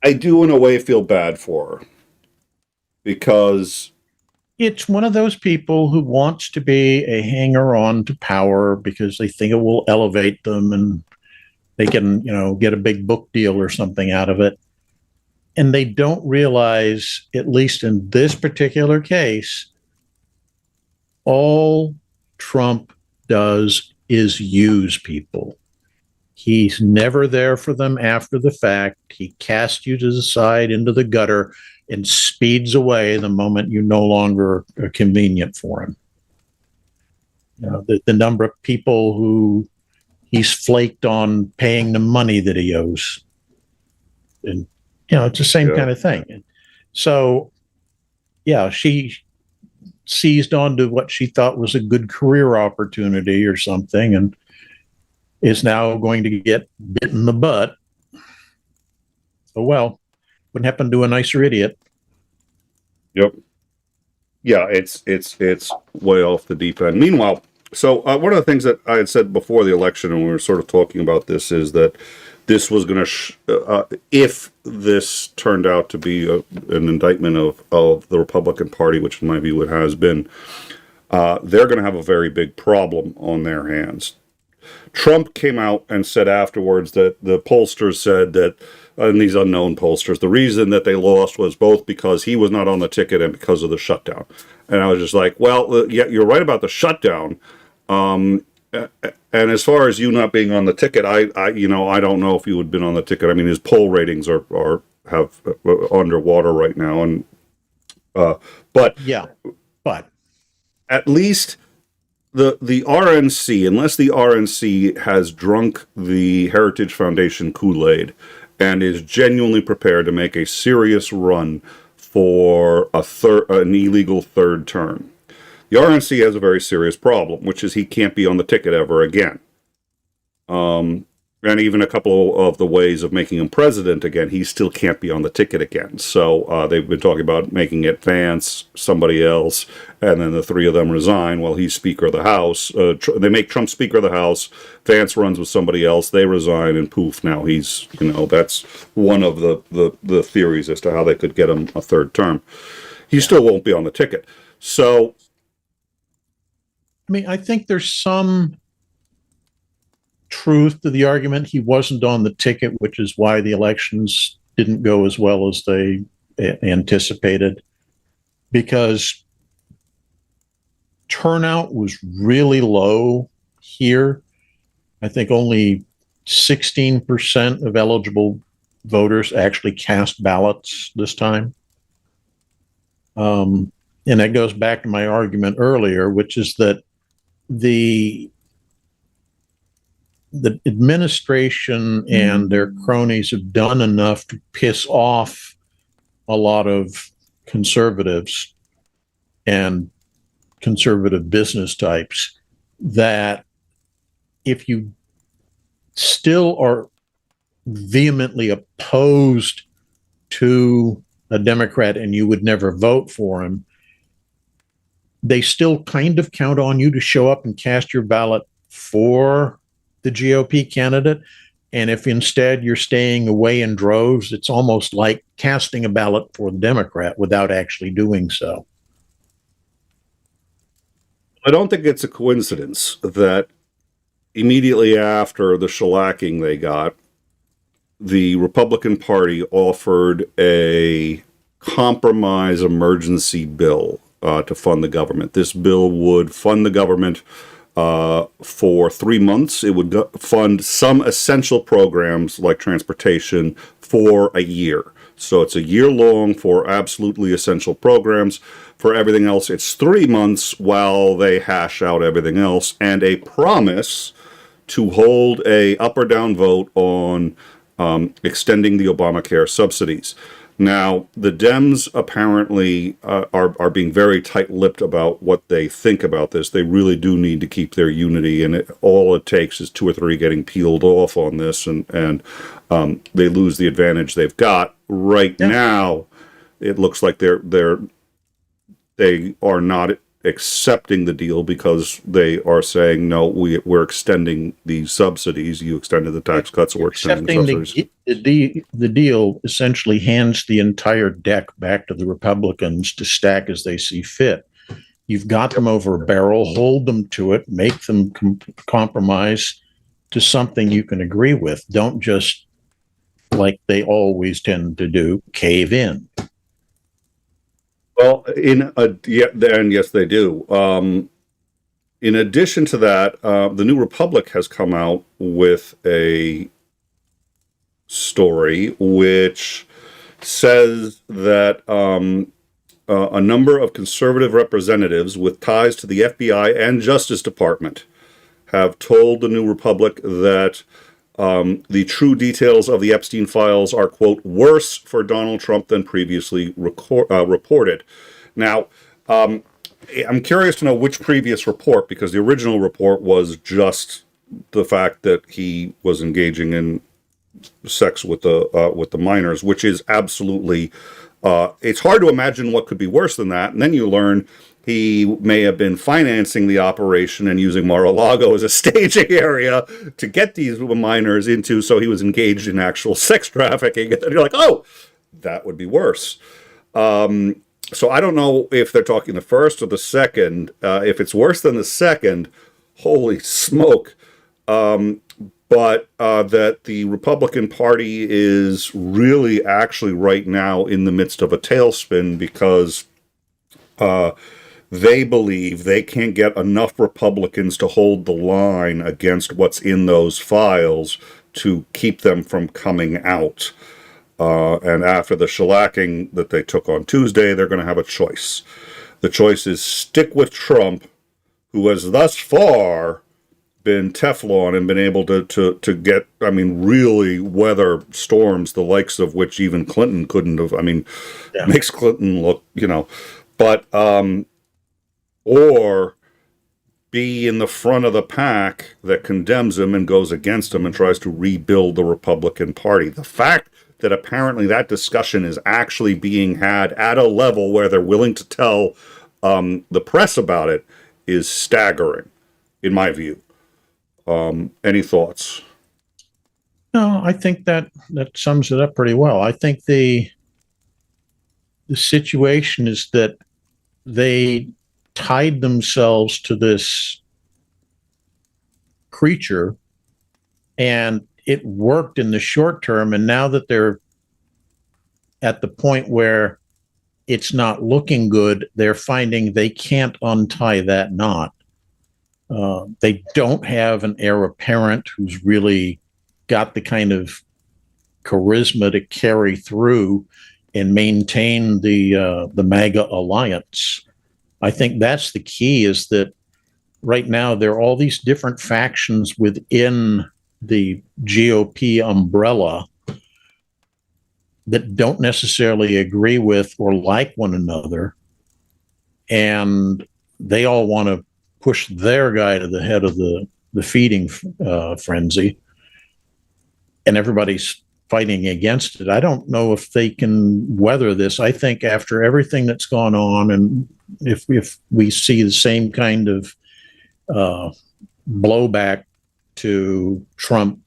I do, in a way, feel bad for her. Because it's one of those people who wants to be a hanger-on to power because they think it will elevate them and they can, get a big book deal or something out of it. And they don't realize, at least in this particular case, all Trump does is use people. He's never there for them after the fact. He casts you to the side into the gutter and speeds away the moment you no longer are convenient for him. The number of people who he's flaked on paying the money that he owes. And, it's the same kind of thing. So, she seized onto what she thought was a good career opportunity or something and is now going to get bit in the butt. Oh, well. Wouldn't happen to a nicer idiot. Yep. Yeah, it's way off the deep end. Meanwhile, so one of the things that I had said before the election, and we were sort of talking about this, is that this was going to, if this turned out to be an indictment of the Republican Party, which in my view it has been, they're going to have a very big problem on their hands. Trump came out and said afterwards that the pollsters said that, and these unknown pollsters, the reason that they lost was both because he was not on the ticket and because of the shutdown. And I was just like, well, yeah, you're right about the shutdown. And as far as you not being on the ticket, I don't know if you had been on the ticket. I mean, his poll ratings are underwater right now, and but at least the RNC, unless the RNC has drunk the Heritage Foundation Kool-Aid and is genuinely prepared to make a serious run for an illegal third term. The RNC has a very serious problem, which is he can't be on the ticket ever again. And even a couple of the ways of making him president again, he still can't be on the ticket again. So they've been talking about making it Vance, somebody else, and then the three of them resign while he's Speaker of the House. They make Trump Speaker of the House, Vance runs with somebody else, they resign, and poof, now he's, that's one of the theories as to how they could get him a third term. He still won't be on the ticket. So, I mean, I think there's some truth to the argument he wasn't on the ticket, which is why the elections didn't go as well as they anticipated. because turnout was really low here. I think only 16% of eligible voters actually cast ballots this time. And that goes back to my argument earlier, which is that the administration and their cronies have done enough to piss off a lot of conservatives and conservative business types that if you still are vehemently opposed to a Democrat and you would never vote for him, they still kind of count on you to show up and cast your ballot for the GOP candidate. And if instead you're staying away in droves, it's almost like casting a ballot for the Democrat without actually doing so. I don't think it's a coincidence that immediately after the shellacking they got, the Republican Party offered a compromise emergency bill to fund the government. This bill would fund the government for 3 months. It would fund some essential programs like transportation for a year. So it's a year long for absolutely essential programs. For everything else, it's 3 months while they hash out everything else, and a promise to hold a up or down vote on extending the Obamacare subsidies. Now, the Dems apparently are being very tight-lipped about what they think about this. They really do need to keep their unity, and all it takes is 2 or 3 getting peeled off on this, and they lose the advantage they've got. Right now, it looks like they are not accepting the deal because they are saying, no, we're extending the subsidies. You extended the tax cuts, we're extending the subsidies. The deal essentially hands the entire deck back to the Republicans to stack as they see fit. You've got them over a barrel, hold them to it, make them compromise to something you can agree with. Don't just, like they always tend to do, cave in. Well, yes, they do. In addition to that, the New Republic has come out with a story which says that a number of conservative representatives with ties to the FBI and Justice Department have told the New Republic that the true details of the Epstein files are, quote, worse for Donald Trump than previously reported. Now, I'm curious to know which previous report, because the original report was just the fact that he was engaging in sex with the minors, which is absolutely, it's hard to imagine what could be worse than that. And then you learn he may have been financing the operation and using Mar-a-Lago as a staging area to get these minors into, so he was engaged in actual sex trafficking. And you're like, oh, that would be worse. So I don't know if they're talking the first or the second. If it's worse than the second, holy smoke. But that the Republican Party is really actually right now in the midst of a tailspin because they believe they can't get enough Republicans to hold the line against what's in those files to keep them from coming out. And after the shellacking that they took on Tuesday, they're going to have a choice. The choice is stick with Trump, who has thus far been Teflon and been able to get, I mean, really weather storms, the likes of which even Clinton couldn't have. I mean, makes Clinton look, but or be in the front of the pack that condemns him and goes against him and tries to rebuild the Republican Party. The fact that apparently that discussion is actually being had at a level where they're willing to tell the press about it is staggering, in my view. Any thoughts? No, I think that sums it up pretty well. I think the situation is that they tied themselves to this creature and it worked in the short term. And now that they're at the point where it's not looking good. They're finding they can't untie that knot. They don't have an heir apparent who's really got the kind of charisma to carry through and maintain the MAGA alliance. I think that's the key, is that right now there are all these different factions within the GOP umbrella that don't necessarily agree with or like one another, and they all want to push their guy to the head of the feeding frenzy, and everybody's fighting against it. I don't know if they can weather this. I think after everything that's gone on, and if we see the same kind of blowback to Trump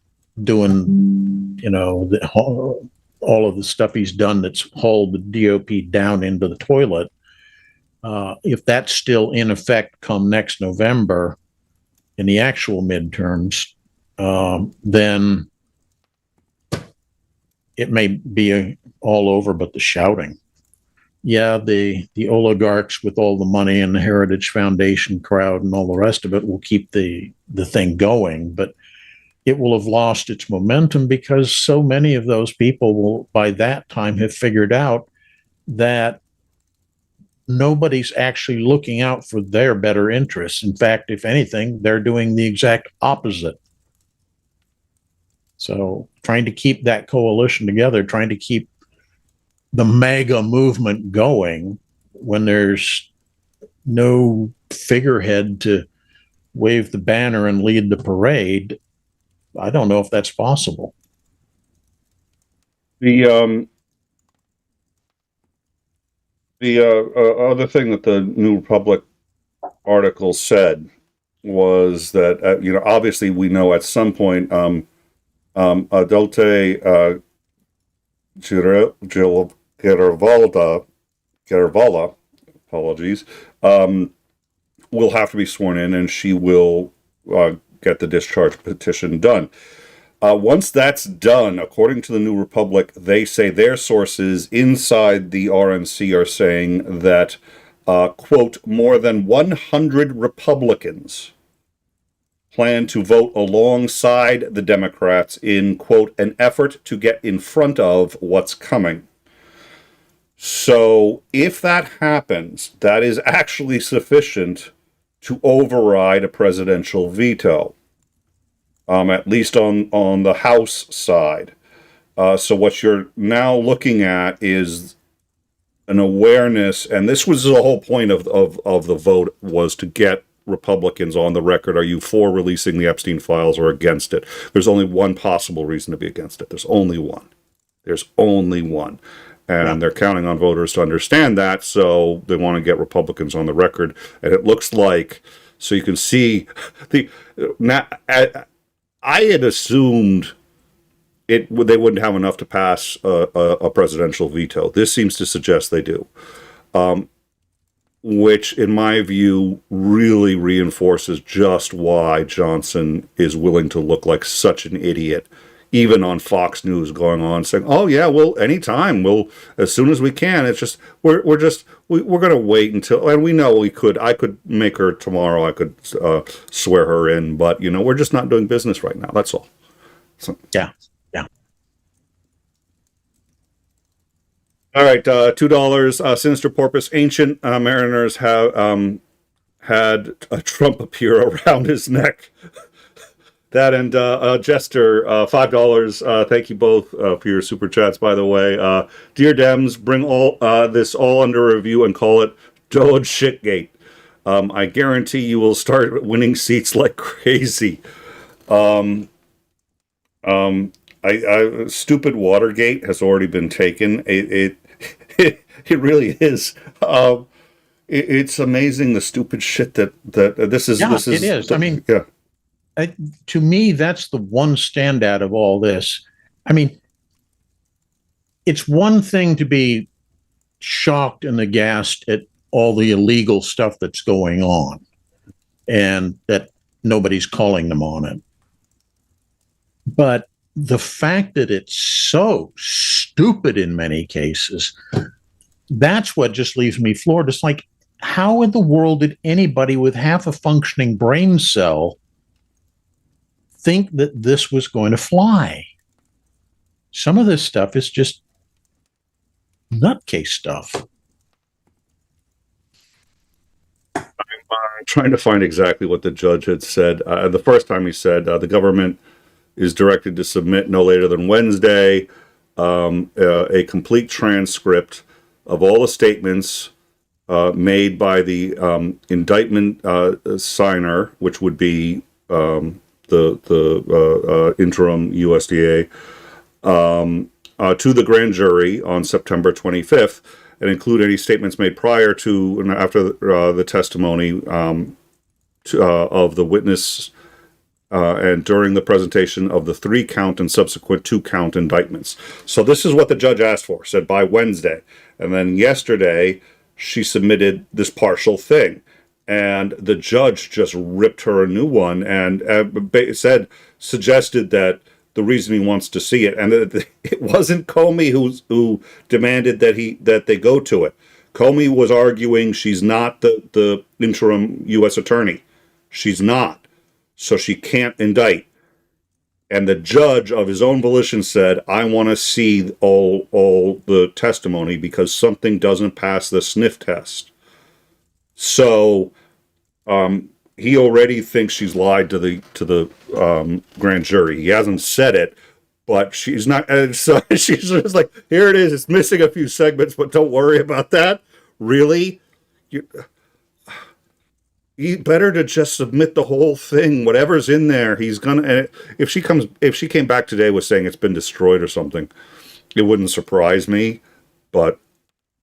doing, all of the stuff he's done that's hauled the GOP down into the toilet, if that's still in effect come next November in the actual midterms, then it may be all over but the shouting. Yeah, the oligarchs with all the money and the Heritage Foundation crowd and all the rest of it will keep the thing going, but it will have lost its momentum because so many of those people will, by that time, have figured out that nobody's actually looking out for their better interests. In fact, if anything, they're doing the exact opposite. So trying to keep that coalition together, trying to keep the MAGA movement going when there's no figurehead to wave the banner and lead the parade, I don't know if that's possible. The other thing that the New Republic article said was that, obviously we know at some point Adolte 𝐍𝐢𝐜𝐴, apologies, will have to be sworn in, and she will get the discharge petition done. Once that's done, according to the New Republic, they say their sources inside the RNC are saying that, quote, more than 100 Republicans plan to vote alongside the Democrats in, quote, an effort to get in front of what's coming. So if that happens, that is actually sufficient to override a presidential veto, at least on the House side. So what you're now looking at is an awareness, and this was the whole point of the vote, was to get Republicans on the record. Are you for releasing the Epstein files or against it? There's only one possible reason to be against it. There's only one. And they're counting on voters to understand that, so they want to get Republicans on the record. And it looks like, so you can see, I had assumed they wouldn't have enough to pass a presidential veto. This seems to suggest they do. Which, in my view, really reinforces just why Johnson is willing to look like such an idiot, even on Fox News, going on saying, "Oh yeah, well, anytime, as soon as we can." It's just we're going to wait until, and we know I could make her tomorrow. I could swear her in, but we're just not doing business right now. That's all. So. Yeah. All right, $2. Sinister Porpoise. Ancient mariners have had a Trump appear around his neck. That and Jester, $5. Thank you both for your super chats, by the way. Dear Dems, bring this all under review and call it Doge Shitgate. I guarantee you will start winning seats like crazy. Stupid Watergate has already been taken. It really is. It's amazing the stupid shit that this is. Yeah, this is. It is. I mean, yeah. To me, that's the one standout of all this. I mean, it's one thing to be shocked and aghast at all the illegal stuff that's going on, and that nobody's calling them on it. But the fact that it's so stupid in many cases, that's what just leaves me floored. It's like, how in the world did anybody with half a functioning brain cell think that this was going to fly? Some of this stuff is just nutcase stuff. I'm trying to find exactly what the judge had said. The first time he said the government is directed to submit no later than Wednesday a complete transcript of all the statements made by the indictment signer, which would be the interim USDA, to the grand jury on September 25th, and include any statements made prior to and after the testimony of the witness and during the presentation of the 3-count and subsequent 2-count indictments. So this is what the judge asked for, said by Wednesday. And then yesterday, she submitted this partial thing. And the judge just ripped her a new one and suggested that the reason he wants to see it, and that it wasn't 𝐒𝐚𝐬 who demanded that they go to it. 𝐒𝐚𝐬 was arguing she's not the interim U.S. attorney. She's not. So she can't indict. And the judge of his own volition said, I want to see all the testimony because something doesn't pass the sniff test. So he already thinks she's lied to the grand jury. He hasn't said it, but she's not. And so she's just like, here it is. It's missing a few segments, but don't worry about that. Really? You better to just submit the whole thing. Whatever's in there, he's gonna. If she came back today with saying it's been destroyed or something, it wouldn't surprise me. But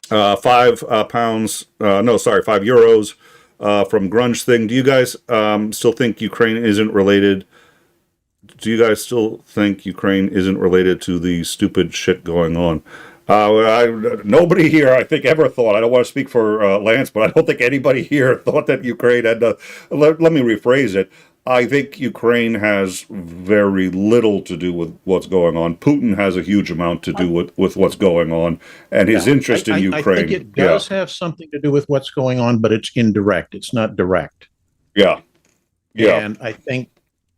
€5 from Grunge Thing. Do you guys still think Ukraine isn't related? Do you guys still think Ukraine isn't related to the stupid shit going on? Nobody here, I think, ever thought, I don't want to speak for Lance, but I don't think anybody here thought that Ukraine had let me rephrase it. I think Ukraine has very little to do with what's going on. Putin has a huge amount to do with what's going on, and his interest in Ukraine. I think it does have something to do with what's going on, but it's indirect. It's not direct. Yeah. And I think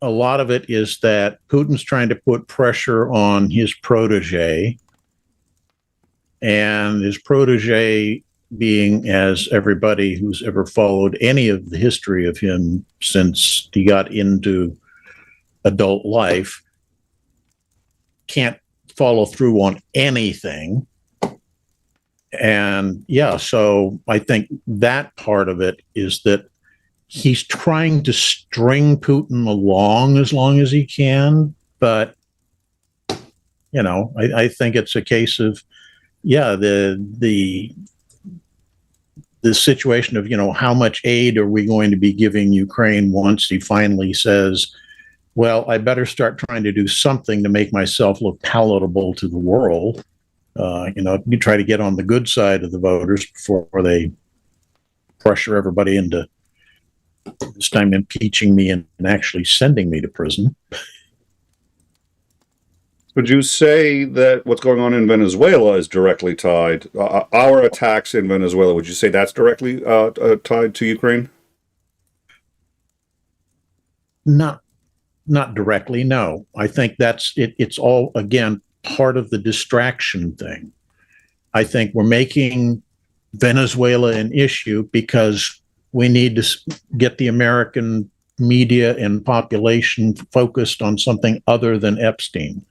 a lot of it is that Putin's trying to put pressure on his protege, and his protege being, as everybody who's ever followed any of the history of him since he got into adult life, can't follow through on anything. And so I think that part of it is that he's trying to string Putin along as long as he can. But, I think it's a case of, the situation of, how much aid are we going to be giving Ukraine once he finally says, well, I better start trying to do something to make myself look palatable to the world. You try to get on the good side of the voters before they pressure everybody into this time impeaching me and actually sending me to prison. Would you say that what's going on in Venezuela is directly tied? Our attacks in Venezuela, would you say that's directly tied to Ukraine? Not directly, no. I think that's it. It's all, again, part of the distraction thing. I think we're making Venezuela an issue because we need to get the American media and population focused on something other than Epstein.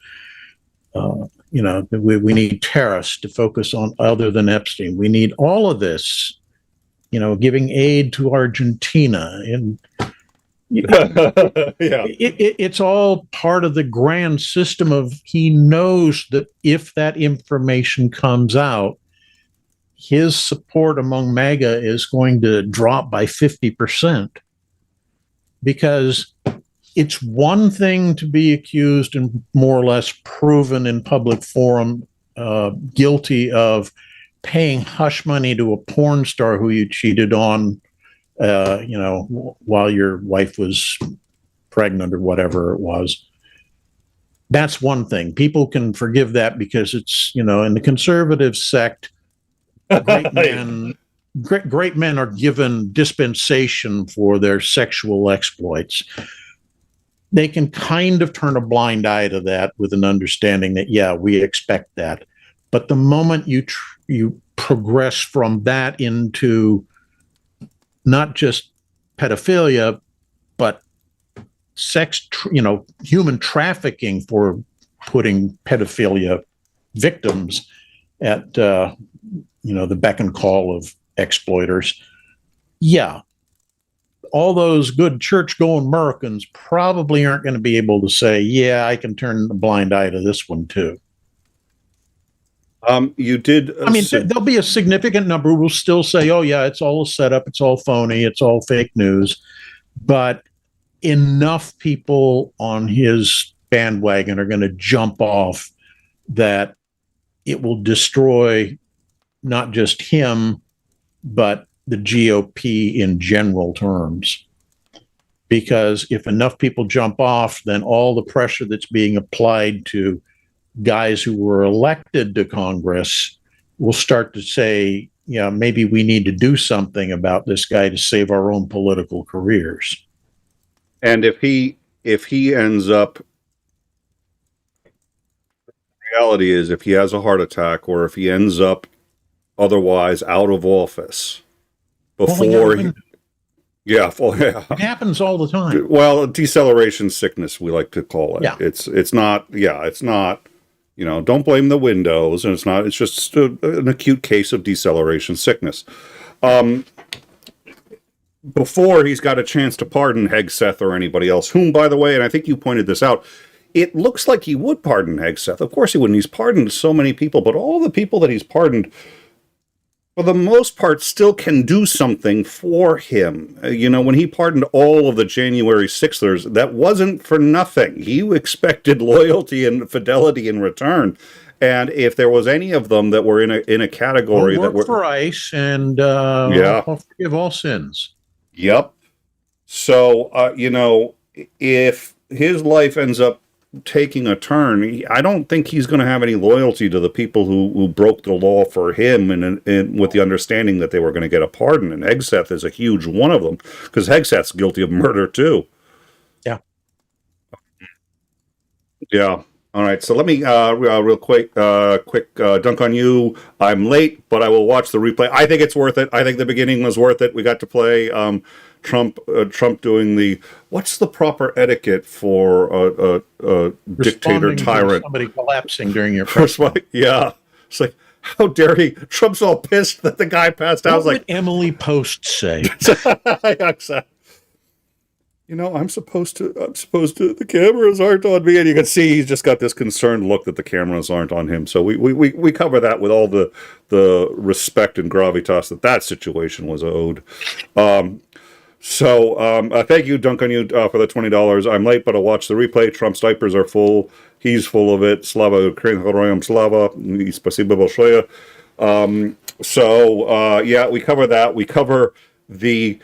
We need Tariffs to focus on other than Epstein. We need all of this, giving aid to Argentina. And it's all part of the grand system of, he knows that if that information comes out, his support among MAGA is going to drop by 50%. Because it's one thing to be accused and more or less proven in public forum guilty of paying hush money to a porn star who you cheated on, while your wife was pregnant or whatever it was. That's one thing. People can forgive that because it's, in the conservative sect, great men are given dispensation for their sexual exploits. They can kind of turn a blind eye to that with an understanding that, yeah, we expect that. But the moment you progress from that into not just pedophilia, but human trafficking for putting pedophilia victims at, the beck and call of exploiters. Yeah. All those good church-going Americans probably aren't going to be able to say, yeah, I can turn the blind eye to this one too. You did. There'll be a significant number who will still say, oh, yeah, it's all a setup, it's all phony, it's all fake news. But enough people on his bandwagon are going to jump off that it will destroy not just him, but the GOP in general terms. Because if enough people jump off, then all the pressure that's being applied to guys who were elected to Congress will start to say, yeah, maybe we need to do something about this guy to save our own political careers. And if he ends up, the reality is, if he has a heart attack or if he ends up otherwise out of office before it happens all the time. Well, deceleration sickness, we like to call it. Yeah. It's not, don't blame the windows, and it's just an acute case of deceleration sickness. Before he's got a chance to pardon Hegseth or anybody else, whom, by the way, and I think you pointed this out, it looks like he would pardon Hegseth. Of course he wouldn't. He's pardoned so many people, but all the people that he's pardoned, for the most part, still can do something for him. When he pardoned all of the January 6thers, that wasn't for nothing. He expected loyalty and fidelity in return. And if there was any of them that were in a category that were for ICE and I'll forgive all sins. Yep. So, if his life ends up taking a turn, I don't think he's going to have any loyalty to the people who broke the law for him, and with the understanding that they were going to get a pardon. And Hegseth is a huge one of them, because Hegseth's guilty of murder too. Yeah. Yeah. All right. So let me real quick dunk on you. I'm late, but I will watch the replay. I think it's worth it. I think the beginning was worth it. We got to play Trump doing the, what's the proper etiquette for a dictator tyrant? Somebody collapsing during your press. Yeah. It's like, how dare he? Trump's all pissed that the guy passed out. What would Emily Post say? I'm supposed to, the cameras aren't on me. And you can see he's just got this concerned look that the cameras aren't on him. So we cover that with all the respect and gravitas that situation was owed. Thank you, Dunk on You, for the $20. I'm late, but I'll watch the replay. Trump's diapers are full. He's full of it. Slava Ukraine, Heroyam Slava. Spasibo Bolshoya. We cover that. We cover the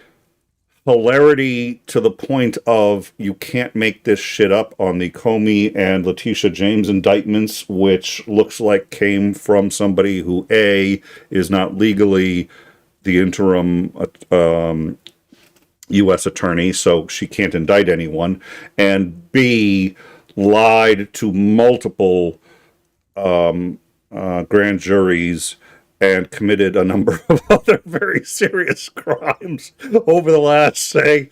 hilarity to the point of you can't make this shit up on the Comey and Letitia James indictments, which looks like came from somebody who, A, is not legally the interim U.S. attorney, so she can't indict anyone, and B, lied to multiple grand juries and committed a number of other very serious crimes over the last, say,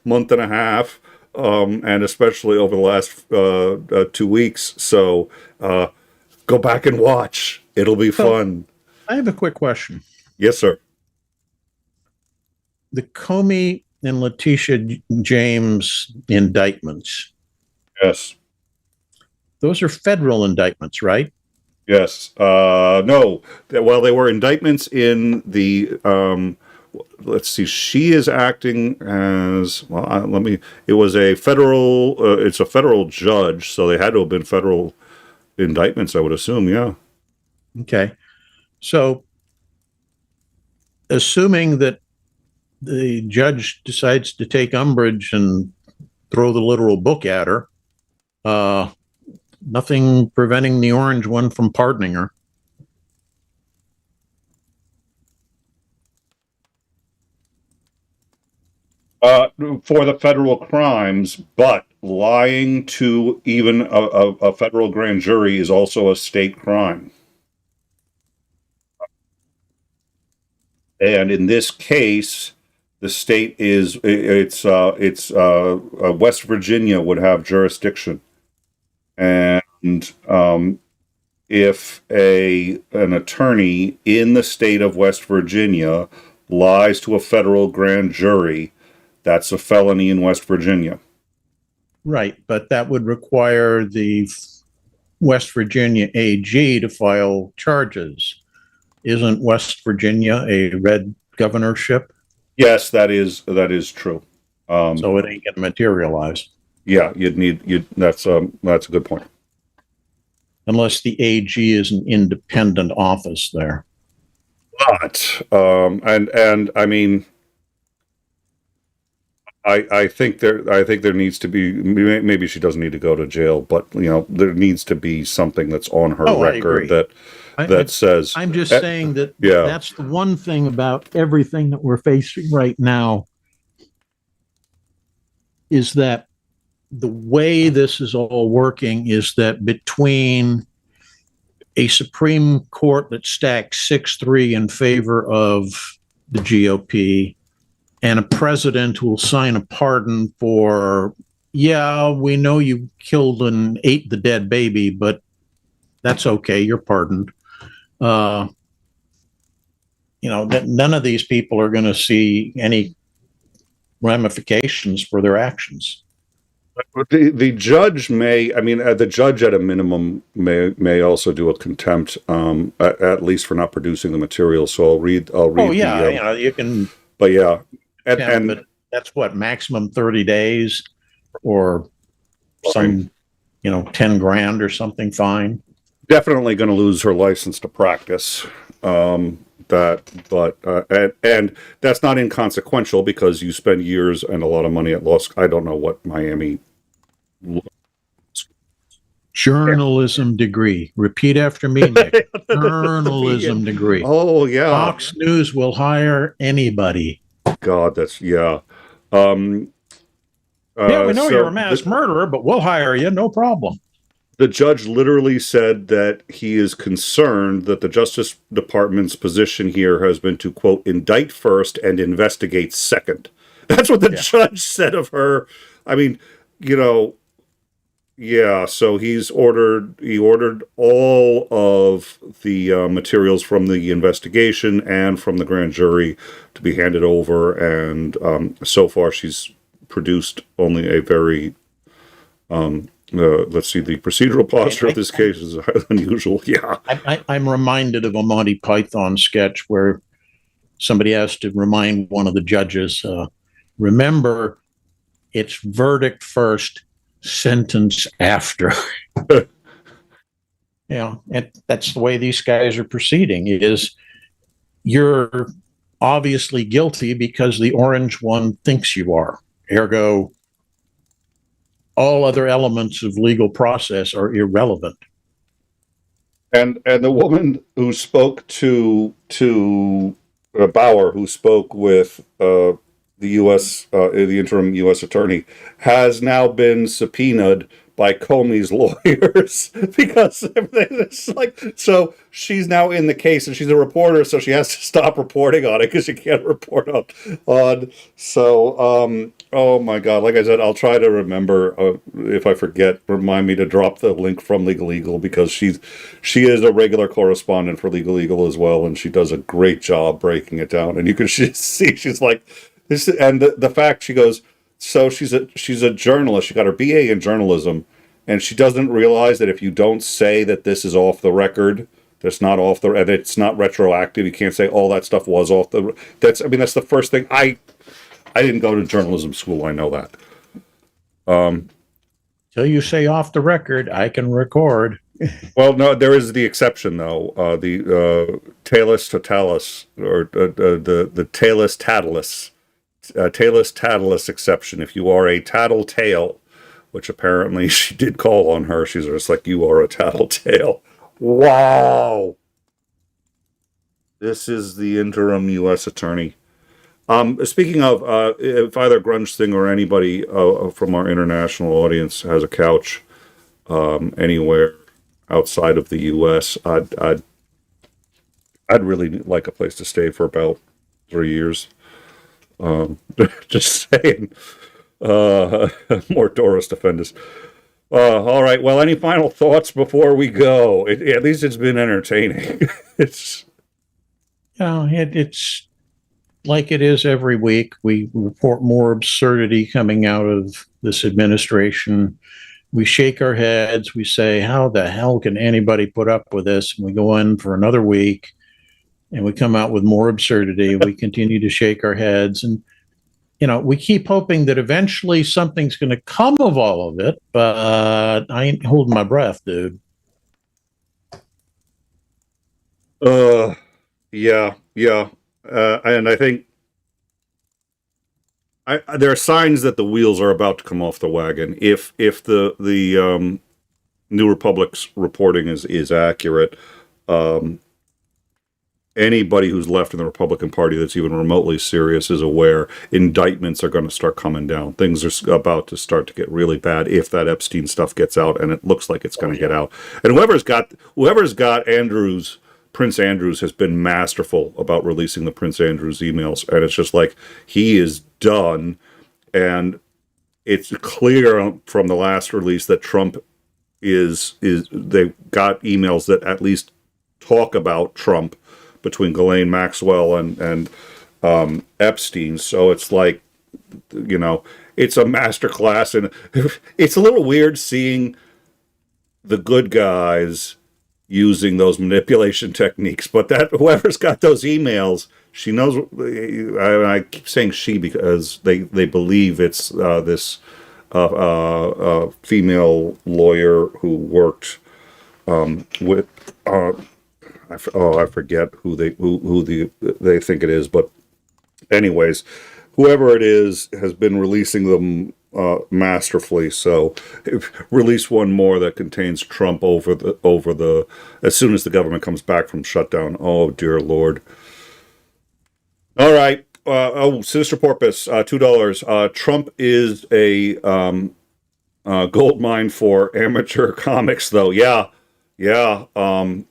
month and a half, and especially over the last 2 weeks. So go back and watch. It'll be fun. I have a quick question. Yes, sir. The Comey and Letitia James indictments. Yes. Those are federal indictments, right? Yes. No. Well, they were indictments in the, let's see, she is acting as, it was a federal, it's a federal judge, so they had to have been federal indictments, I would assume, yeah. Okay. So, assuming that the judge decides to take umbrage and throw the literal book at her, nothing preventing the orange one from pardoning her. For the federal crimes, but lying to even a federal grand jury is also a state crime. And in this case, the state is West Virginia would have jurisdiction, and if an attorney in the state of West Virginia lies to a federal grand jury, that's a felony in West Virginia. Right, but that would require the West Virginia AG to file charges. Isn't West Virginia a red governorship? Yes, that is true. So it ain't gonna materialize Yeah, that's a good point. unless the AG is an independent office there. But and I mean, I think there needs to be, maybe she doesn't need to go to jail, but there needs to be something that's on her record that says. I'm just saying that yeah. That's the one thing about everything that we're facing right now is that the way this is all working is that between a Supreme Court that stacks 6-3 in favor of the GOP and a president who will sign a pardon for, yeah, we know you killed and ate the dead baby, but that's okay, you're pardoned. None of these people are going to see any ramifications for their actions. The judge may, the judge at a minimum may also do a contempt, at least for not producing the material. So I'll read. Oh yeah, you can. But yeah, but that's what, maximum 30 days, or some, 10 grand or something fine. Definitely going to lose her license to practice. And that's not inconsequential because you spend years and a lot of money at law school. I don't know what Miami. Journalism degree. Repeat after me, Nick. Journalism degree. Oh yeah. Fox News will hire anybody. God, that's yeah. Yeah, we know you're a mass murderer, but we'll hire you, no problem. The judge literally said that he is concerned that the Justice Department's position here has been to, quote, indict first and investigate second. That's what the judge said of her. I mean, yeah, so he ordered all of the materials from the investigation and from the grand jury to be handed over, and so far she's produced only a very let's see, the procedural posture of this case is unusual. Yeah. I'm reminded of a Monty Python sketch where somebody has to remind one of the judges, remember, it's verdict first, sentence after. And that's the way these guys are proceeding. It is, you're obviously guilty because the orange one thinks you are. Ergo, all other elements of legal process are irrelevant. And the woman who spoke to Bauer, who spoke with the interim U.S. attorney, has now been subpoenaed by Comey's lawyers because it's like, so she's now in the case and she's a reporter, so she has to stop reporting on it because she can't report on. So, oh my God, like I said, I'll try to remember, if I forget, remind me to drop the link from Legal Eagle, because she is a regular correspondent for Legal Eagle as well, and she does a great job breaking it down. And you can see she's like this, and the fact she goes, so she's a journalist. She got her BA in journalism, and she doesn't realize that if you don't say that this is off the record, that's not off the, and it's not retroactive. You can't say all that stuff was off the. That's the first thing. I didn't go to journalism school. I know that. Till you say off the record, I can record. Well, no, there is the exception though. The talus totalis, or the talus tattleus. Talus tattleus exception. If you are a tattletale, which apparently she did call on her, she's just like, you are a tattletale. Wow. This is the interim U.S. attorney. Speaking of, if either Grunge Thing or anybody from our international audience has a couch anywhere outside of the U.S., I'd really like a place to stay for about 3 years. Just saying. More tourist offenders. All right. Well, any final thoughts before we go? At least it's been entertaining. It's like it is every week. We report more absurdity coming out of this administration. We shake our heads. We say, how the hell can anybody put up with this? And we go in for another week and we come out with more absurdity. We continue to shake our heads. And, we keep hoping that eventually something's going to come of all of it. But I ain't holding my breath, dude. Yeah. And I think there are signs that the wheels are about to come off the wagon. If the New Republic's reporting is accurate, anybody who's left in the Republican Party that's even remotely serious is aware indictments are going to start coming down. Things are about to start to get really bad if that Epstein stuff gets out, and it looks like it's going to get out. And whoever's got Andrews. Prince Andrews has been masterful about releasing the Prince Andrews emails, and it's just like he is done. And it's clear from the last release that Trump is they got emails that at least talk about Trump between Ghislaine Maxwell and Epstein. So it's like, it's a masterclass, and it's a little weird seeing the good guys using those manipulation techniques, but that whoever's got those emails, she knows. I keep saying she because they believe it's this female lawyer who worked with. I forget who they think it is, but anyways, whoever it is has been releasing them masterfully. So release one more that contains Trump over the as soon as the government comes back from shutdown. Oh dear Lord. All right. Sinister Porpoise, $2. Trump is a gold mine for amateur comics, though. Yeah. You don't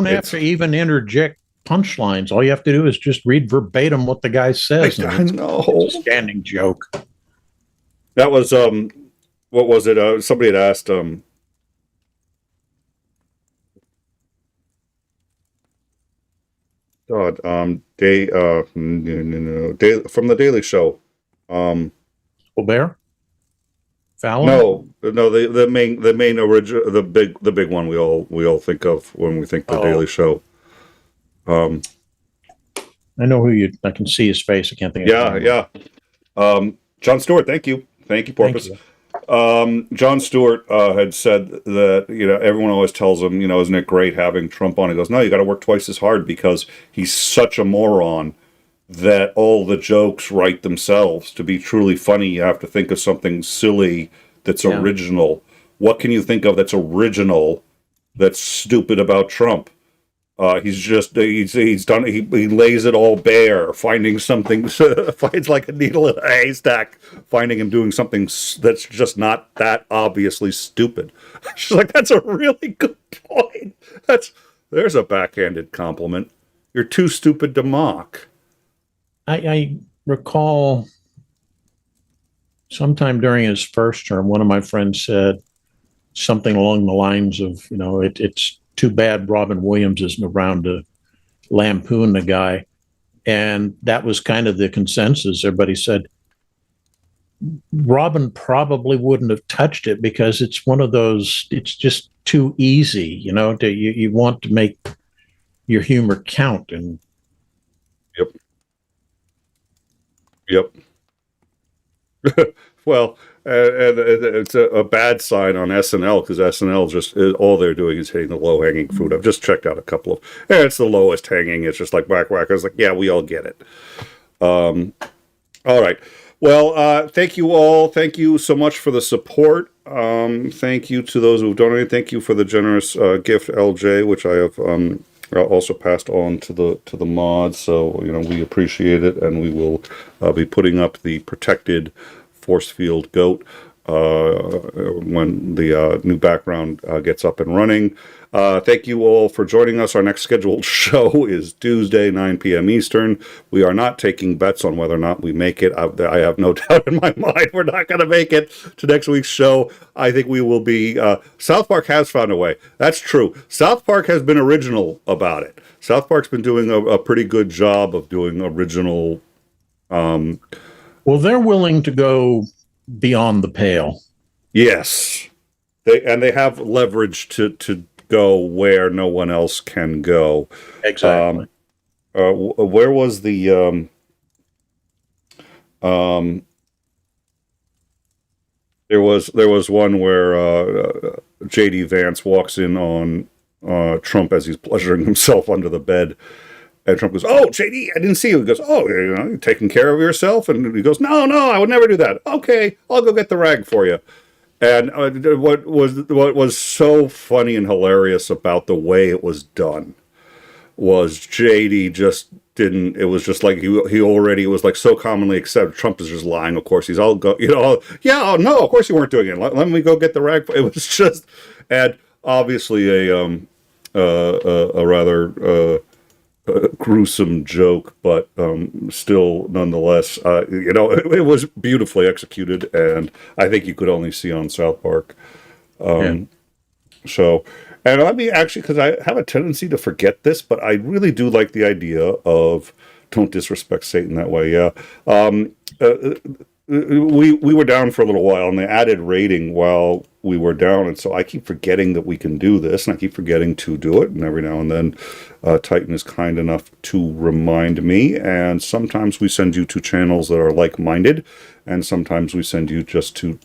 have to even interject punchlines. All you have to do is just read verbatim what the guy says. I know. It's a standing joke. That was what was it? Somebody had asked from the Daily Show. Colbert? Fallon? No, the main original, the big one we all think of when we think the Daily Show. I know who I can see his face. I can't think of his name. Yeah. John Stewart, thank you, Porpoise. John Stewart had said that everyone always tells him, isn't it great having Trump on? He goes, no, you got to work twice as hard because he's such a moron that all the jokes write themselves. To be truly funny, you have to think of something silly that's original. What can you think of that's original that's stupid about Trump? He lays it all bare, finding something, finds like a needle in a haystack, finding him doing something that's just not that obviously stupid. She's like, that's a really good point. There's a backhanded compliment. You're too stupid to mock. I recall sometime during his first term, one of my friends said something along the lines of, it's too bad Robin Williams isn't around to lampoon the guy. And that was kind of the consensus. Everybody said Robin probably wouldn't have touched it because it's one of those, it's just too easy, you want to make your humor count. And Yep. Well, and it's a bad sign on SNL because SNL just all they're doing is hitting the low hanging fruit. I've just checked out a couple of, it's the lowest hanging. It's just like whack. I was like, yeah, we all get it. All right. Well, thank you all. Thank you so much for the support. Thank you to those who've donated. Thank you for the generous gift, LJ, which I have also passed on to the mods. So we appreciate it, and we will be putting up the protected force field goat when the new background gets up and running. Thank you all for joining us. Our next scheduled show is Tuesday, 9 p.m. Eastern. We are not taking bets on whether or not we make it. I have no doubt in my mind we're not going to make it to next week's show. I think we will be... South Park has found a way. That's true. South Park has been original about it. South Park's been doing a pretty good job of doing original... Well, they're willing to go beyond the pale. Yes. They have leverage to go where no one else can go. Exactly. Where was the there was one where JD Vance walks in on Trump as he's pleasuring himself under the bed, and Trump goes, "Oh, JD, I didn't see you." He goes, "Oh, you're taking care of yourself," and he goes, No, I would never do that." "Okay, I'll go get the rag for you." And what was so funny and hilarious about the way it was done was JD just didn't. It was just like he already, it was like so commonly accepted. Trump is just lying. Of course, he's all go. Yeah, oh, no, of course you weren't doing it. Let me go get the rag. It was just, and obviously a rather gruesome joke, but still, nonetheless, it was beautifully executed, and I think you could only see on South Park. So, and let me actually, because I have a tendency to forget this, but I really do like the idea of don't disrespect Satan that way. Yeah. We were down for a little while, and they added rating while we were down, and so I keep forgetting that we can do this, and I keep forgetting to do it, and every now and then Titan is kind enough to remind me, and sometimes we send you to channels that are like-minded, and sometimes we send you just to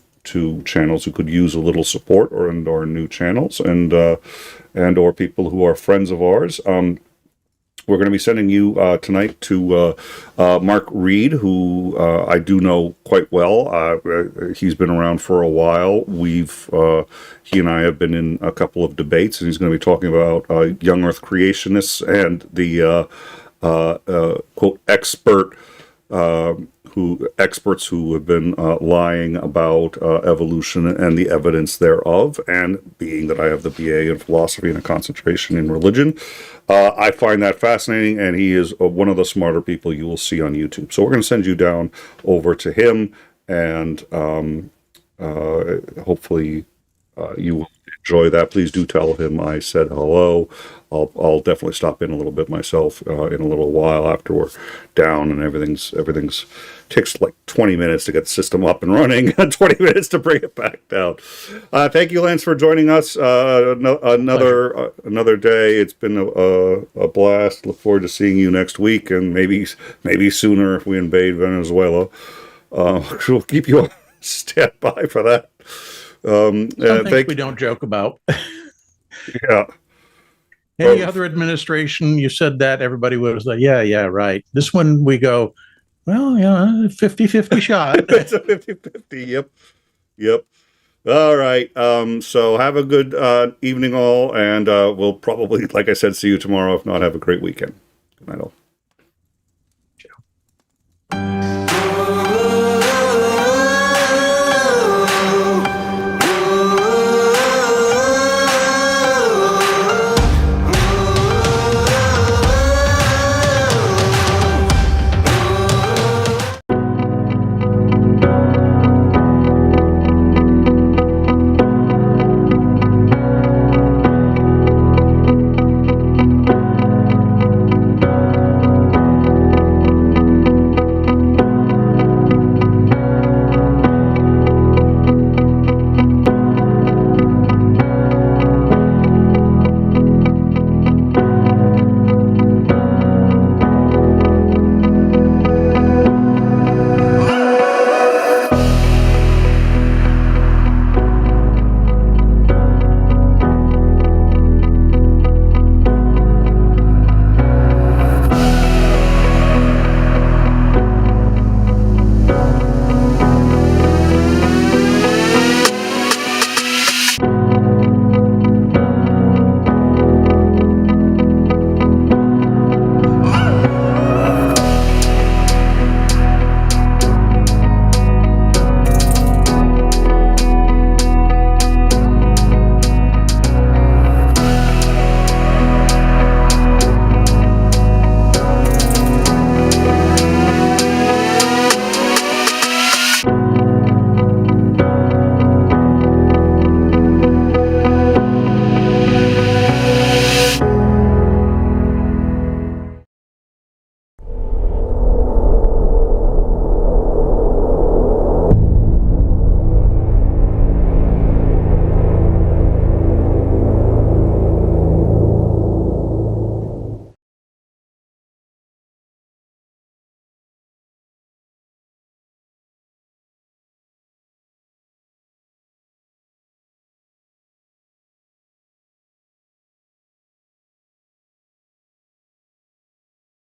channels who could use a little support, or new channels, and or people who are friends of ours. We're going to be sending you tonight to Mark Reed, who I do know quite well. He's been around for a while. He and I have been in a couple of debates, and he's going to be talking about young Earth creationists and the quote experts who have been lying about evolution and the evidence thereof, and being that I have the BA in philosophy and a concentration in religion, I find that fascinating, and he is one of the smarter people you will see on YouTube. So we're going to send you down over to him, and hopefully you will enjoy that. Please do tell him I said hello. I'll definitely stop in a little bit myself in a little while after we're down and everything's takes like 20 minutes to get the system up and running, 20 minutes to bring it back down. Thank you, Lance, for joining us. Another day. It's been a blast. Look forward to seeing you next week, and maybe sooner if we invade Venezuela. We'll keep you on standby for that. Some things we don't joke about. Yeah. Any other administration, you said that, everybody was like, yeah, right. This one we go, well, 50-50 shot. It's a 50-50, yep. All right, so have a good evening all, and we'll probably, like I said, see you tomorrow. If not, have a great weekend. Good night all. Ciao.